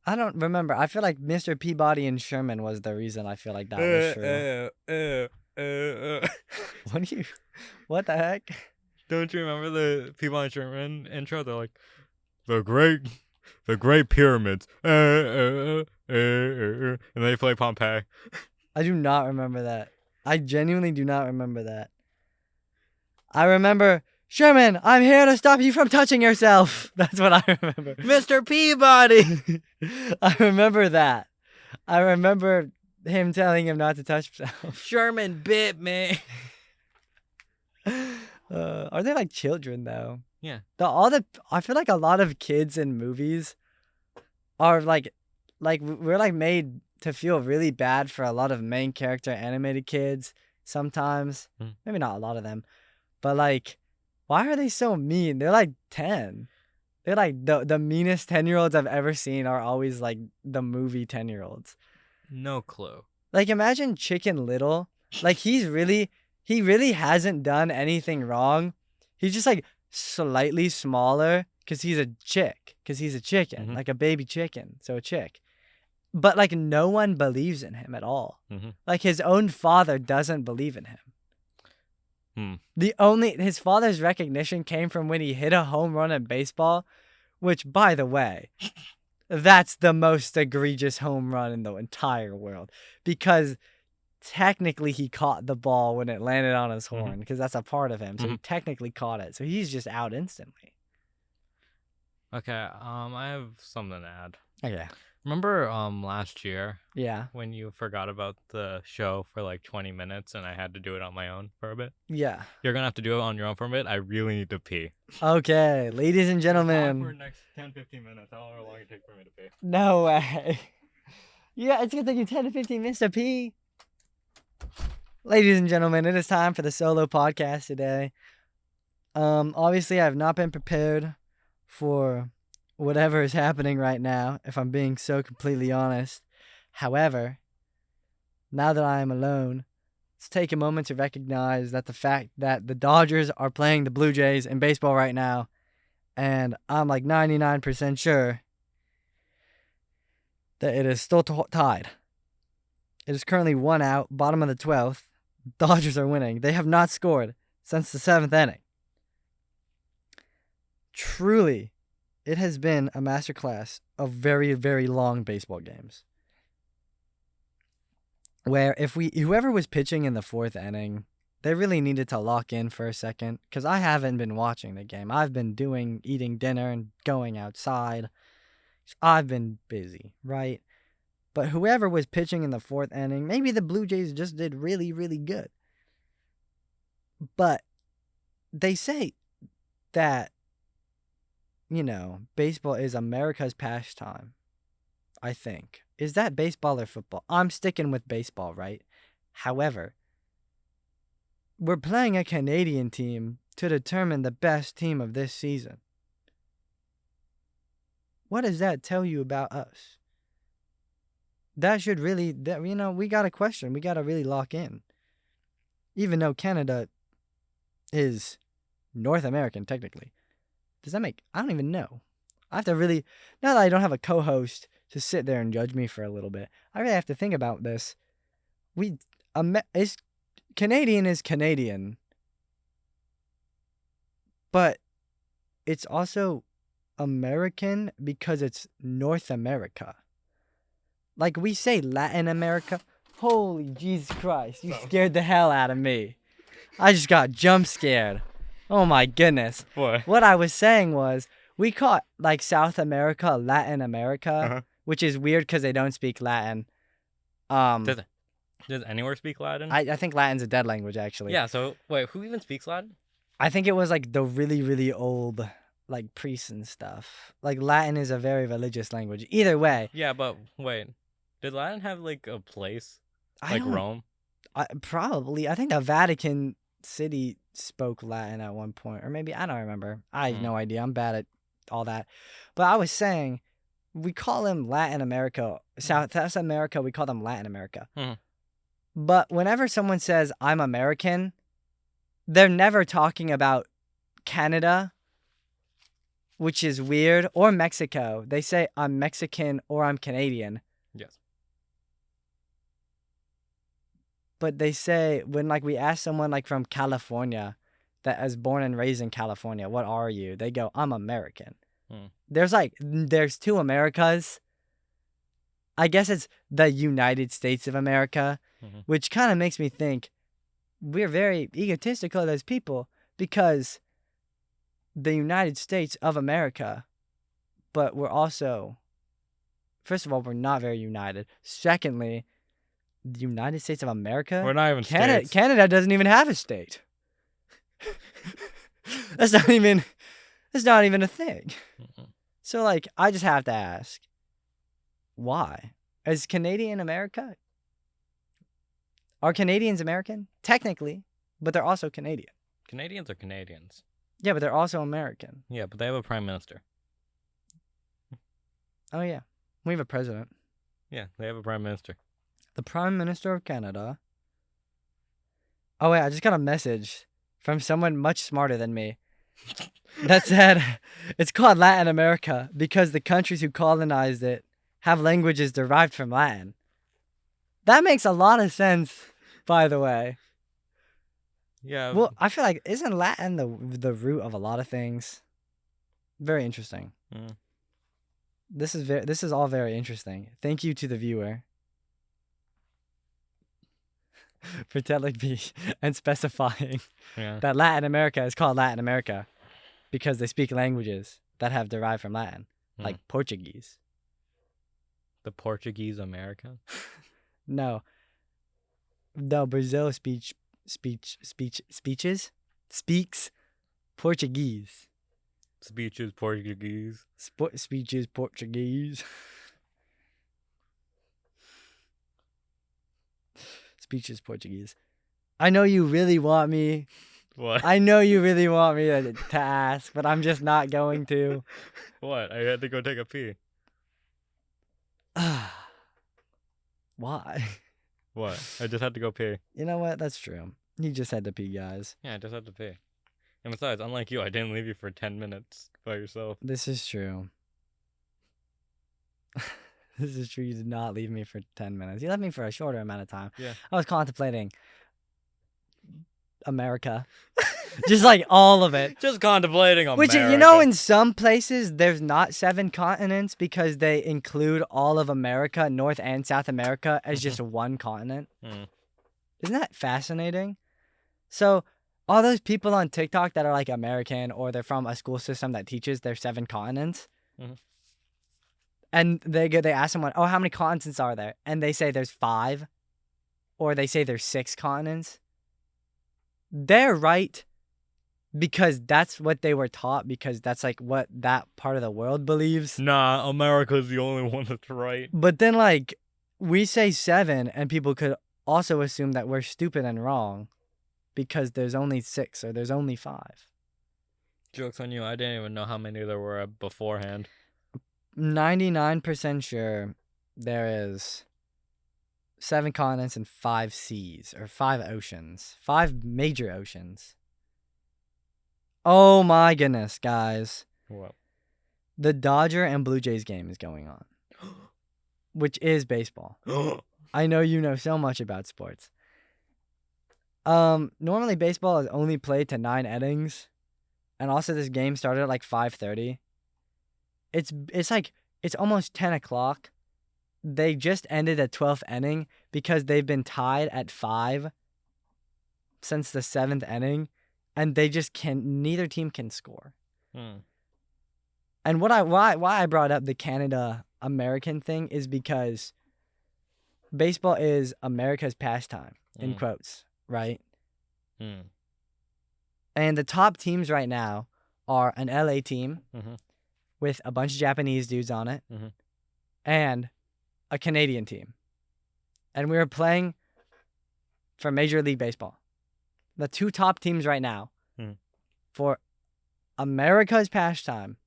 I don't remember. I feel like Mr. Peabody and Sherman was the reason I feel like that was true. What the heck? Don't you remember the Peabody and Sherman intro? They're like, the great pyramids. And they play Pompeii. I do not remember that. I genuinely do not remember that. I remember, Sherman, I'm here to stop you from touching yourself. That's what I remember. Mr. Peabody! I remember that. I remember him telling him not to touch himself. Sherman bit me. Are they like children though? Yeah. I feel like a lot of kids in movies are like we're like made to feel really bad for a lot of main character animated kids sometimes. Mm. Maybe not a lot of them, but like, why are they so mean? They're like 10. They're like the meanest 10-year-olds I've ever seen are always like the movie 10-year-olds. No clue. Like imagine Chicken Little. Like he really hasn't done anything wrong. He's just like slightly smaller because he's a chick. Because he's a chicken, Mhm. like a baby chicken. So a chick. But like no one believes in him at all. Mhm. Like his own father doesn't believe in him. Hmm. His father's recognition came from when he hit a home run in baseball, which by the way, that's the most egregious home run in the entire world because technically he caught the ball when it landed on his horn because that's a part of him. So he technically caught it. So he's just out instantly. Okay. I have something to add. Okay. Remember last year Yeah. when you forgot about the show for like 20 minutes and I had to do it on my own for a bit? Yeah. You're gonna have to do it on your own for a bit. I really need to pee. Okay, ladies and Talk for the gentlemen. next 10-15 minutes. How long will it take for me to pee? No way. Yeah, it's gonna take you 10 to 15 minutes to pee. Ladies and gentlemen, it is time for the solo podcast today. Obviously I have not been prepared for whatever is happening right now, if I'm being so completely honest. However, now that I am alone, let's take a moment to recognize that the fact that the Dodgers are playing the Blue Jays in baseball right now, and I'm like 99% sure that it is still tied. It is currently 1 out, bottom of the 12th. Dodgers are winning. They have not scored since the 7th inning. Truly, it has been a masterclass of very, very long baseball games. Where whoever was pitching in the 4th inning, they really needed to lock in for a second. Because I haven't been watching the game. I've been eating dinner and going outside. I've been busy, right? But whoever was pitching in the 4th inning, maybe the Blue Jays just did really, really good. But they say that, baseball is America's pastime, I think. Is that baseball or football? I'm sticking with baseball, right? However, we're playing a Canadian team to determine the best team of this season. What does that tell you about us? That should really, we got to question. We got to really lock in. Even though Canada is North American, technically. Does that make... I don't even know. I have to really... Now that I don't have a co-host to sit there and judge me for a little bit, I really have to think about this. Canadian is Canadian. But it's also American because it's North America. Like we say Latin America. Holy Jesus Christ. You scared the hell out of me. I just got jump scared. Oh my goodness. What? What I was saying was we call like South America Latin America, which is weird because they don't speak Latin. Does anywhere speak Latin? I think Latin's a dead language, actually. Yeah, so wait, who even speaks Latin? I think it was like the really, really old like priests and stuff. Like Latin is a very religious language. Either way. Yeah, but wait. Did Latin have like a place? Rome? Probably. I think the Vatican City spoke Latin at one point. Or maybe, I don't remember. I have no idea. I'm bad at all that. But I was saying, we call them Latin America. South America, we call them Latin America. But whenever someone says, I'm American, they're never talking about Canada, which is weird, or Mexico. They say, I'm Mexican or I'm Canadian. Yes. But they say, when like we ask someone like from California that is born and raised in California, what are you? They go, I'm American. There's 2 Americas. I guess it's the United States of America, which kind of makes me think we're very egotistical as people because the United States of America, but we're also, first of all, we're not very united. Secondly, the United States of America? We're not even states. Canada doesn't even have a state. That's not even a thing. Mm-mm. So like, I just have to ask, why? Is Canadian America? Are Canadians American? Technically, but they're also Canadian. Canadians are Canadians. Yeah, but they're also American. Yeah, but they have a prime minister. Oh yeah, we have a president. Yeah, they have a prime minister. The Prime Minister of Canada. Oh wait, I just got a message from someone much smarter than me that said it's called Latin America because the countries who colonized it have languages derived from Latin. That makes a lot of sense, by the way. Yeah. Well, I feel like isn't Latin the root of a lot of things? Very interesting. Mm. This is all very interesting. Thank you to the viewer for telling me and specifying Yeah. that Latin America is called Latin America because they speak languages that have derived from Latin, like Portuguese. The Portuguese America? No, Brazil speaks Portuguese. Speeches Portuguese. Speeches Portuguese. Speeches Portuguese. I know you really want me. What? I know you really want me to ask, but I'm just not going to. What? I had to go take a pee. Why? What? I just had to go pee. You know what? That's true. You just had to pee, guys. Yeah, I just had to pee. And besides, unlike you, I didn't leave you for 10 minutes by yourself. This is true. This is true. You did not leave me for 10 minutes. You left me for a shorter amount of time. Yeah. I was contemplating America. Just like all of it. Just contemplating America. Which, you know, in some places, there's not 7 continents because they include all of America, North and South America, as just one continent. Mm. Isn't that fascinating? So, all those people on TikTok that are like American or they're from a school system that teaches their 7 continents, and they ask someone, oh, how many continents are there? And they say there's 5, or they say there's 6 continents. They're right because that's what they were taught, because that's like what that part of the world believes. Nah, America's the only one that's right. But then like we say 7 and people could also assume that we're stupid and wrong because there's only 6 or there's only 5. Joke's on you, I didn't even know how many there were beforehand. 99% sure there is 7 continents and 5 seas, or 5 oceans. 5 major oceans. Oh my goodness, guys. What? The Dodger and Blue Jays game is going on, which is baseball. I know you know so much about sports. Normally baseball is only played to 9 innings, and also this game started at like 5:30. It's like it's almost 10 o'clock. They just ended the 12th inning because they've been tied at 5 since the 7th inning, and they just neither team can score. And why I brought up the Canada American thing is because baseball is America's pastime, in quotes, right? And the top teams right now are an LA team with a bunch of Japanese dudes on it and a Canadian team. And we were playing for Major League Baseball. The 2 top teams right now for America's pastime,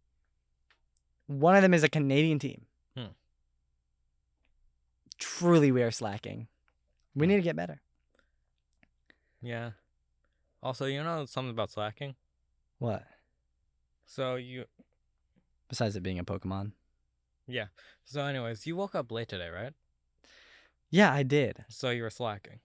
one of them is a Canadian team. Truly, we are slacking. We need to get better. Yeah. Also, you know something about slacking? What? So you... Besides it being a Pokemon. Yeah. So anyways, you woke up late today, right? Yeah, I did. So you were slacking.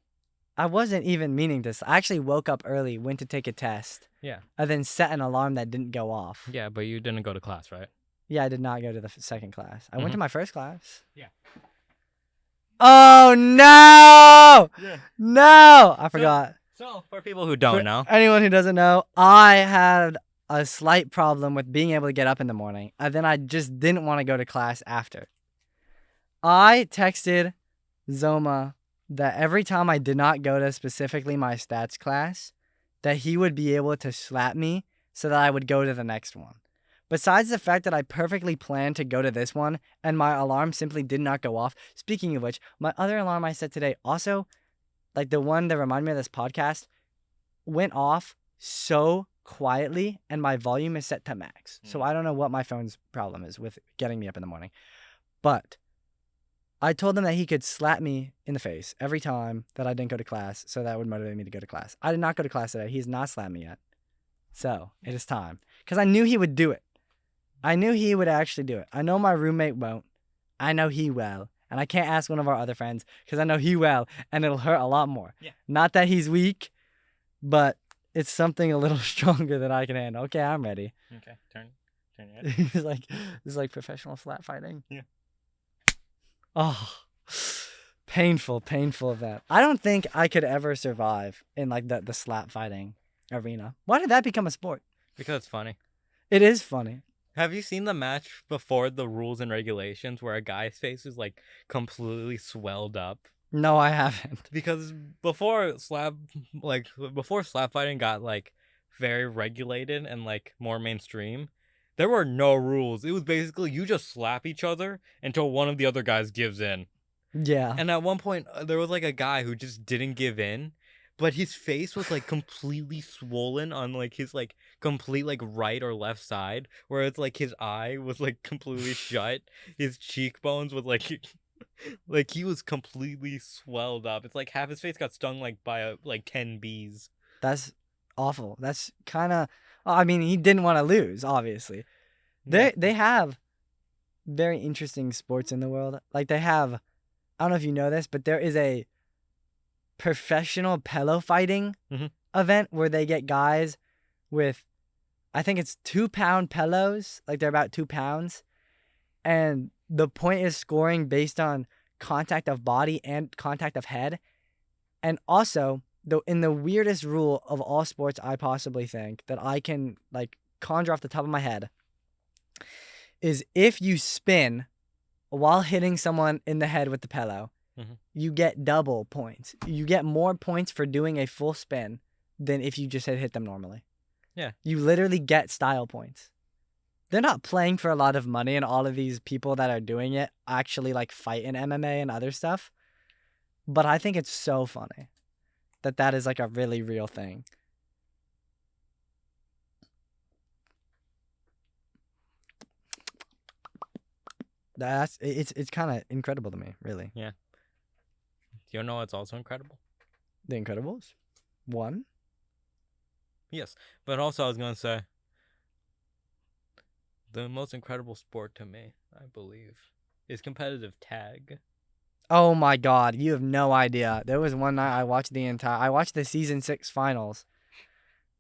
I wasn't even meaning this. I actually woke up early, went to take a test. Yeah. And then set an alarm that didn't go off. Yeah, but you didn't go to class, right? Yeah, I did not go to the second class. I went to my first class. Yeah. Oh, no! Yeah. No! I forgot. So for people who don't know. Anyone who doesn't know, I had a slight problem with being able to get up in the morning. And then I just didn't want to go to class after. I texted Zoma that every time I did not go to specifically my stats class, that he would be able to slap me so that I would go to the next one. Besides the fact that I perfectly planned to go to this one and my alarm simply did not go off. Speaking of which, my other alarm I set today also, like the one that reminded me of this podcast, went off so quietly and my volume is set to max. So I don't know what my phone's problem is with getting me up in the morning. But I told him that he could slap me in the face every time that I didn't go to class, so that would motivate me to go to class. I did not go to class today. He has not slapped me yet. So it is time. Because I knew he would do it. I knew he would actually do it. I know my roommate won't. I know he will. And I can't ask one of our other friends because I know he will, and it'll hurt a lot more. Yeah. Not that he's weak, but it's something a little stronger than I can handle. Okay, I'm ready. Okay, turn your head. It's like professional slap fighting. Yeah. Oh, painful event. I don't think I could ever survive in like the slap fighting arena. Why did that become a sport? Because it's funny. It is funny. Have you seen the match before the rules and regulations where a guy's face is like completely swelled up? No, I haven't. Because before slap fighting got like very regulated and like more mainstream, there were no rules. It was basically you just slap each other until one of the other guys gives in. Yeah. And at one point there was like a guy who just didn't give in, but his face was like completely swollen on like his like complete like right or left side, where it's like his eye was like completely shut. His cheekbones was like like he was completely swelled up. It's like half his face got stung like by like 10 bees. That's awful. That's kind of. I mean, he didn't want to lose. Obviously, they have very interesting sports in the world. Like they have. I don't know if you know this, but there is a professional pillow fighting event where they get guys with, I think it's 2-pound pillows, like they're about 2 pounds, and the point is scoring based on contact of body and contact of head. And also, in the weirdest rule of all sports I possibly think that I can like conjure off the top of my head is if you spin while hitting someone in the head with the pillow, you get double points. You get more points for doing a full spin than if you just had hit them normally. Yeah. You literally get style points. They're not playing for a lot of money, and all of these people that are doing it actually like fight in MMA and other stuff. But I think it's so funny that is like a really real thing. It's kind of incredible to me, really. Yeah. Do you know what's also incredible? The Incredibles? 1? Yes. But also I was going to say the most incredible sport to me, I believe, is competitive tag. Oh my god, you have no idea. There was one night I watched the season 6 finals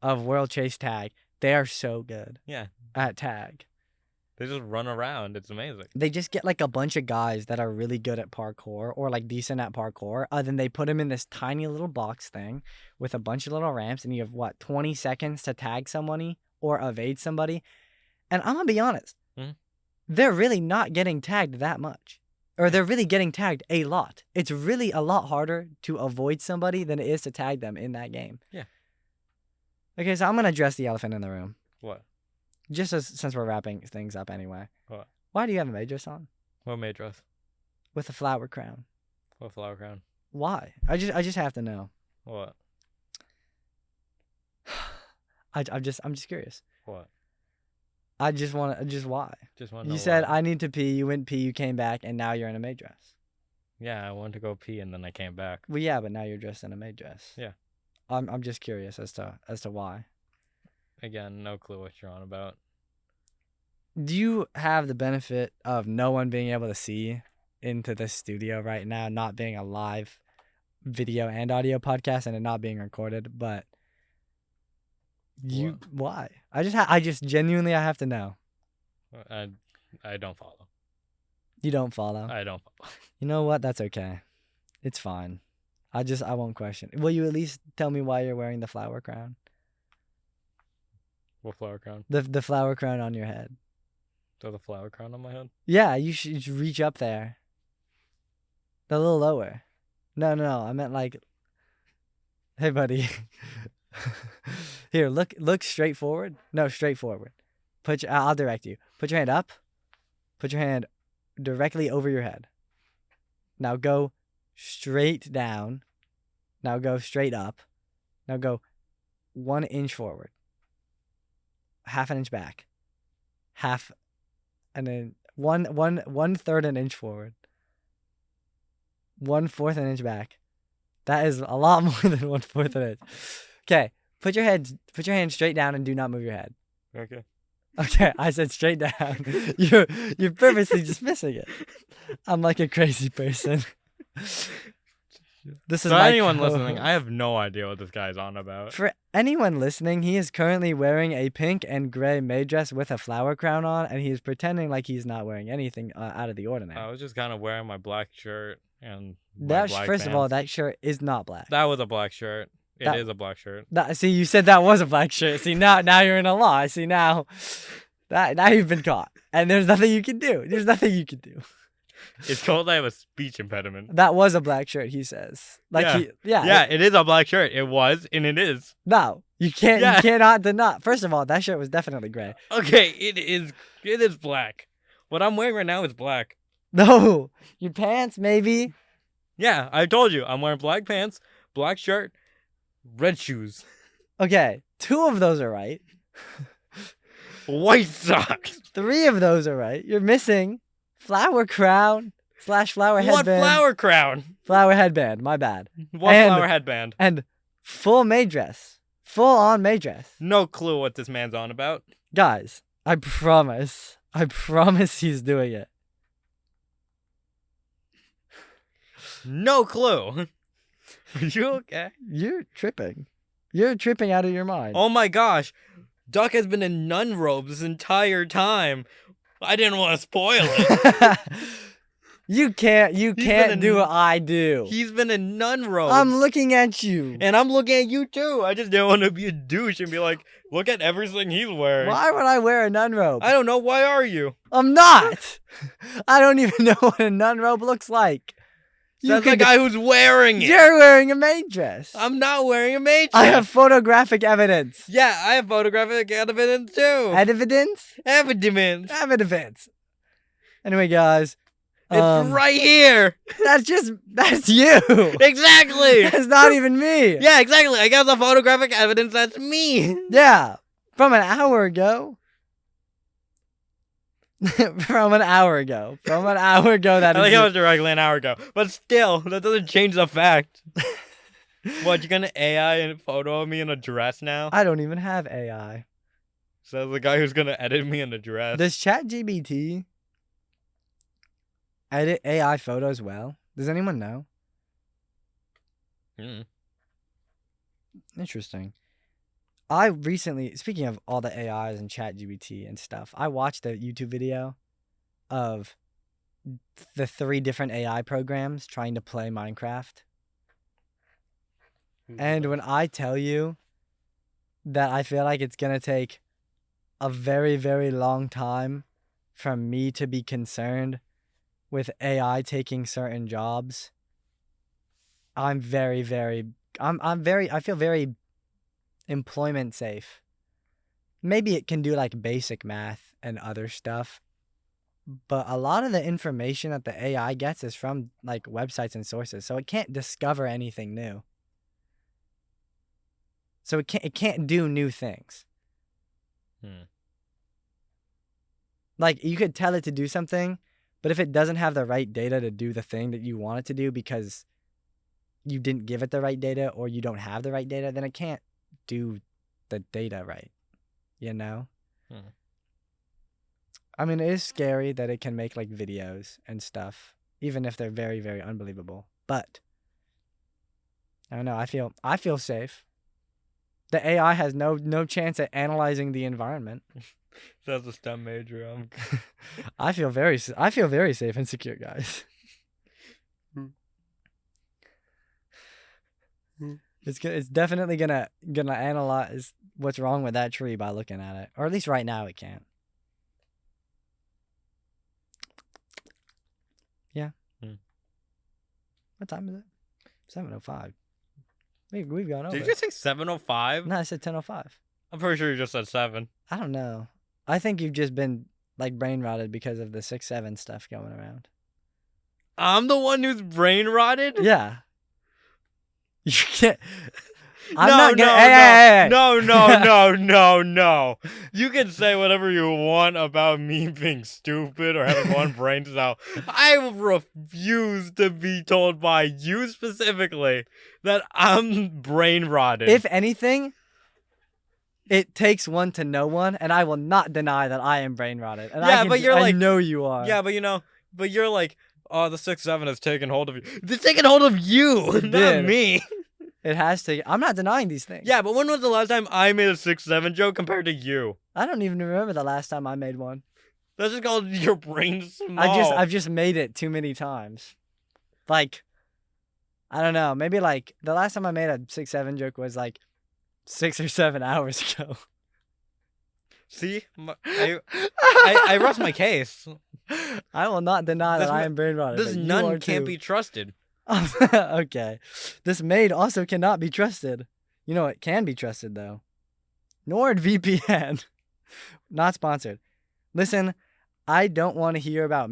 of World Chase Tag. They are so good. Yeah. At tag. They just run around. It's amazing. They just get like a bunch of guys that are really good at parkour or like decent at parkour. Then they put them in this tiny little box thing with a bunch of little ramps, and you have 20 seconds to tag somebody or evade somebody. And I'm gonna be honest, they're really not getting tagged that much, or they're really getting tagged a lot. It's really a lot harder to avoid somebody than it is to tag them in that game. Yeah. Okay, so I'm gonna address the elephant in the room. What? Just since we're wrapping things up anyway. What? Why do you have a maid dress on? What maid dress? With a flower crown. What flower crown? Why? I just have to know. What? I'm just curious. What? I just want to. Just why? Just want to know. You said why. I need to pee. You went pee. You came back, and now you're in a maid dress. Yeah, I wanted to go pee and then I came back. Well, yeah, but now you're dressed in a maid dress. Yeah. I'm just curious as to why. Again, no clue what you're on about. Do you have the benefit of no one being able to see into this studio right now, not being a live video and audio podcast, and it not being recorded? But why? I just genuinely I have to know. I don't follow. You don't follow? I don't follow. You know what? That's okay. It's fine. I won't question. Will you at least tell me why you're wearing the flower crown? What flower crown? The flower crown on your head. There's a flower crown on my head? Yeah, you should reach up there. A little lower. No. I meant like, hey, buddy. Here, look straight forward. No, straight forward. I'll direct you. Put your hand up. Put your hand directly over your head. Now go straight down. Now go straight up. Now go 1 inch forward. Half an inch back. And then one third an inch forward. 1/4 an inch back. That is a lot more than 1/4 an inch. Okay, put your hand straight down and do not move your head. Okay. Okay, I said straight down. You're purposely just missing it. I'm like a crazy person. This is For my anyone co-host. listening, I have no idea what this guy's on about. For anyone listening, he is currently wearing a pink and gray maid dress with a flower crown on, and he's pretending like he's not wearing anything out of the ordinary. I was just kind of wearing my black shirt and my black First of all, pants. that shirt is not black. That was a black shirt. It That- is a black shirt. See, you said that was a black shirt. See, now you're in a lie. See, now you've been caught, and there's nothing you can do. There's nothing you can do. It's called I have a speech impediment. That was a black shirt, he says. Yeah, it is a black shirt. It was, and it is. No, you can't. Yeah. You cannot deny. First of all, that shirt was definitely gray. Okay, it is black. What I'm wearing right now is black. No, your pants maybe. Yeah, I told you. I'm wearing black pants, black shirt, red shoes, Okay, 2 of those are right. white socks. 3 of those are right. You're missing flower crown / flower What headband. flower crown? Flower headband. My bad. What And- flower headband? And full maid dress. Full on maid dress. No clue what this man's on about. Guys, I promise he's doing it. No clue. Are you okay? You're tripping. You're tripping out of your mind. Oh my gosh. Duck has been in nun robes this entire time. I didn't want to spoil it. You can't been do in- what I do. He's been in nun robes. I'm looking at you. And I'm looking at you too. I just didn't want to be a douche and be like, look at everything he's wearing. Why would I wear a nun robe? I don't know. Why are you? I'm not. I don't even know what a nun robe looks like. That's the guy who's wearing it. You're wearing a maid dress. I'm not wearing a maid I dress. have photographic evidence. Yeah, I have photographic evidence too. Evidence? Evidence. Anyway, guys. It's right here. That's you. Exactly. That's not even me. Yeah, exactly. I got the photographic evidence. That's me. Yeah. From an hour ago. From an hour ago. That I think is. it was directly an hour ago. But still, that doesn't change the fact. What, you're gonna AI and photo me in a dress now? I don't even have AI. So the guy who's gonna edit me in a dress. Does ChatGPT edit AI photos well? Does anyone know? Mm. Interesting. I recently, speaking of all the AIs and ChatGPT and stuff, I watched a YouTube video of the 3 different AI programs trying to play Minecraft. And when I tell you that I feel like it's going to take a very, very long time for me to be concerned with AI taking certain jobs, I feel very employment safe. Maybe it can do like basic math and other stuff, but a lot of the information that the AI gets is from like websites and sources, so it can't discover anything new. So it can't do new things. Like, you could tell it to do something, but if it doesn't have the right data to do the thing that you want it to do because you didn't give it the right data or you don't have the right data, then it can't do the data right, you know? I mean, it is scary that it can make like videos and stuff, even if they're very, very unbelievable. But I don't know. I feel safe. The AI has no chance at analyzing the environment. That's a STEM major. I feel very safe and secure, guys. It's definitely gonna analyze what's wrong with that tree by looking at it, or at least right now it can't. Yeah. What time is it? 7:05. We've gone over. Did you say 7:05? No, I said 10:05. I'm pretty sure you just said 7. I don't know. I think you've just been like brain rotted because of the 6'7" stuff going around. I'm the one who's brain rotted? Yeah. You can't. I'm no, not no, gonna. no, Hey. no. You can say whatever you want about me being stupid or having one brain cell. I refuse to be told by you specifically that I'm brain rotted. If anything, it takes one to know one, and I will not deny that I am brain rotted. And Yeah, but you're I like- know you are. Yeah, but you're like, oh, the 6'7" has taken hold of you. It's taken hold of you, not did. me. It has to. I'm not denying these things. Yeah, but when was the last time I made a 6'7" joke compared to you? I don't even remember the last time I made one. That's just called your brain small. I've just made it too many times. Like, I don't know. Maybe like the last time I made a 6'7" joke was like 6 or 7 hours ago. See, I rest my case. I will not deny This that I ma- am brain rotted. This but you nun are can't too. be trusted. Okay. This maid also cannot be trusted. You know, it can be trusted, though. NordVPN. Not sponsored. Listen, I don't want to hear about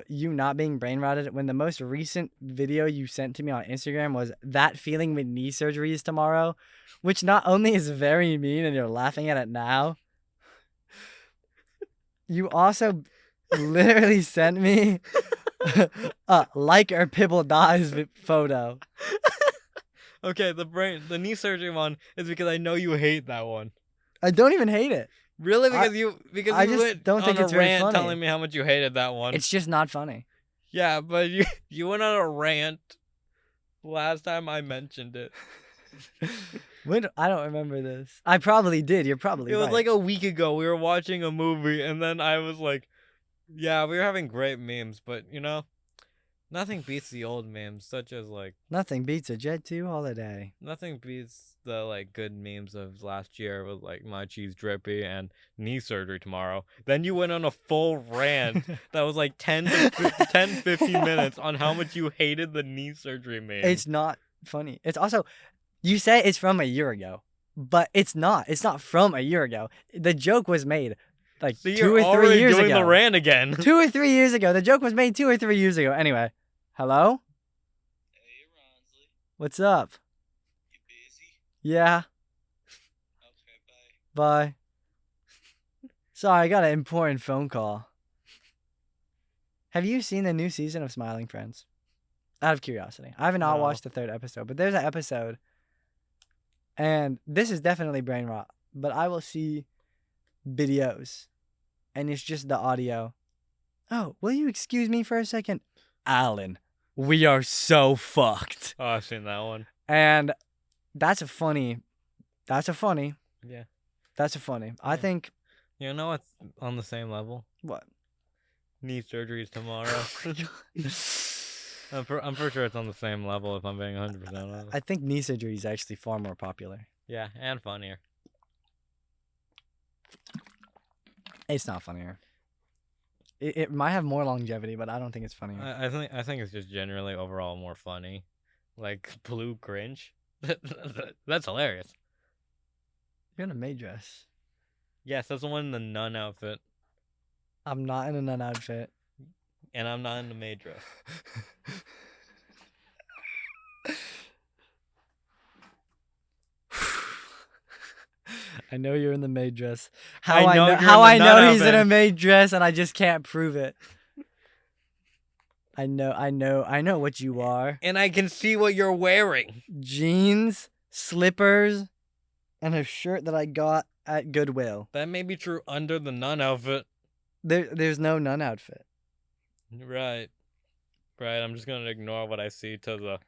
you not being brain rotted when the most recent video you sent to me on Instagram was that feeling when knee surgery is tomorrow, which not only is very mean and you're laughing at it now, you also literally sent me a like or Pibble dies photo. Okay, the knee surgery one is because I know you hate that one. I don't even hate it. Really? I Because you just went don't think on it's a very rant funny. telling me how much you hated that one. It's just not funny. Yeah, but you went on a rant last time I mentioned it. I don't remember this. I probably did. You're probably It was right. like a week ago. We were watching a movie, and then I was like, yeah, we were having great memes, but nothing beats the old memes, such as like, Nothing beats a Jet 2 holiday. nothing beats the like good memes of last year with like my cheese drippy and knee surgery tomorrow. Then you went on a full rant that was like 10 to 15 minutes on how much you hated the knee surgery meme. It's not funny. It's also, you say it's from a year ago, but it's not. It's not from a year ago. The joke was made like So 2 you're or 3 already years doing ago. the rant again. 2 or 3 years ago. The joke was made 2 or 3 years ago. Anyway, hello? Hey, Ronsley. What's up? You busy? Yeah, Okay, bye. bye. Sorry, I got an important phone call. Have you seen the new season of Smiling Friends? Out of curiosity. I have not No. watched the 3rd episode, but there's an episode, and this is definitely brain rot, but I will see videos, and it's just the audio. Oh, will you excuse me for a second? Alan, we are so fucked. Oh, I've seen that one. And that's a funny. Yeah. That's a funny. I Yeah. think, You know what's on the same level? what? Knee surgeries tomorrow. I'm pretty sure it's on the same level if I'm being 100% honest. I think knee surgery is actually far more popular. Yeah, and funnier. It's not funnier. It might have more longevity, but I don't think it's funnier. I think it's just generally overall more funny. Like blue cringe. That's hilarious. You're in a maid dress. Yes, that's the one in the nun outfit, I'm not in a nun outfit. and I'm not in the maid dress. I know you're in the maid dress. I know you're in how the I nun know he's in a outfit. maid dress, and I just can't prove it. I know what you are. And I can see what you're wearing. Jeans, slippers, and a shirt that I got at Goodwill. That may be true under the nun outfit. There's no nun outfit. Right. Right, I'm just gonna ignore what I see to the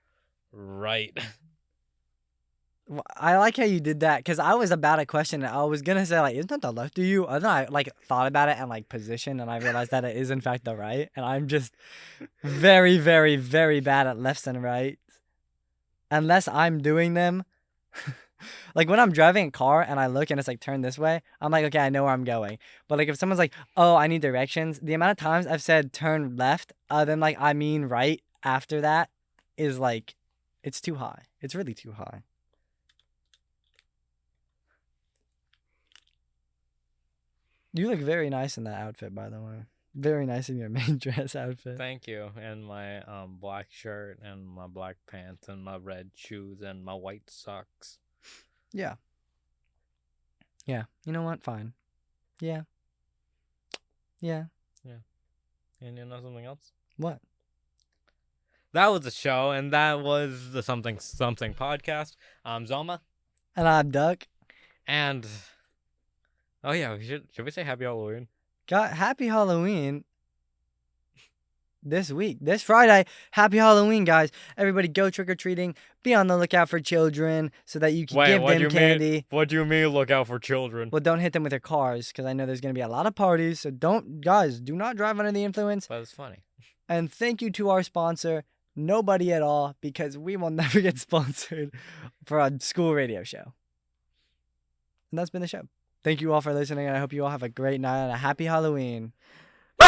right. I like how you did that, because I was about to question it. I was gonna say, like, isn't that the left of you? And then I like thought about it and like position, and I realized that it is in fact the right. And I'm just very, very, very bad at lefts and rights. Unless I'm doing them. Like when I'm driving a car and I look and it's like turn this way, I'm like, okay, I know where I'm going. But like if someone's like, oh, I need directions, the amount of times I've said turn left, then like I mean right after that is like, it's too high. It's really too high. You look very nice in that outfit, by the way. Very nice in your main dress outfit. Thank you. And my black shirt and my black pants and my red shoes and my white socks. Yeah. Yeah. You know what? Fine. Yeah. Yeah. And you know something else? What? That was the show, and that was the something podcast. I'm Zoma, And I'm Duck. and oh yeah, should we say Happy Halloween? Got happy Halloween this week. This Friday. Happy Halloween, guys. Everybody go trick-or-treating. Be on the lookout for children so that you can give what do them you candy. mean? What do you mean? Look out for children. Well, don't hit them with your cars because I know there's going to be a lot of parties. So do not drive under the influence. But it's funny. And thank you to our sponsor, Nobody at All, because we will never get sponsored for a school radio show. And that's been the show. Thank you all for listening, and I hope you all have a great night and a happy Halloween.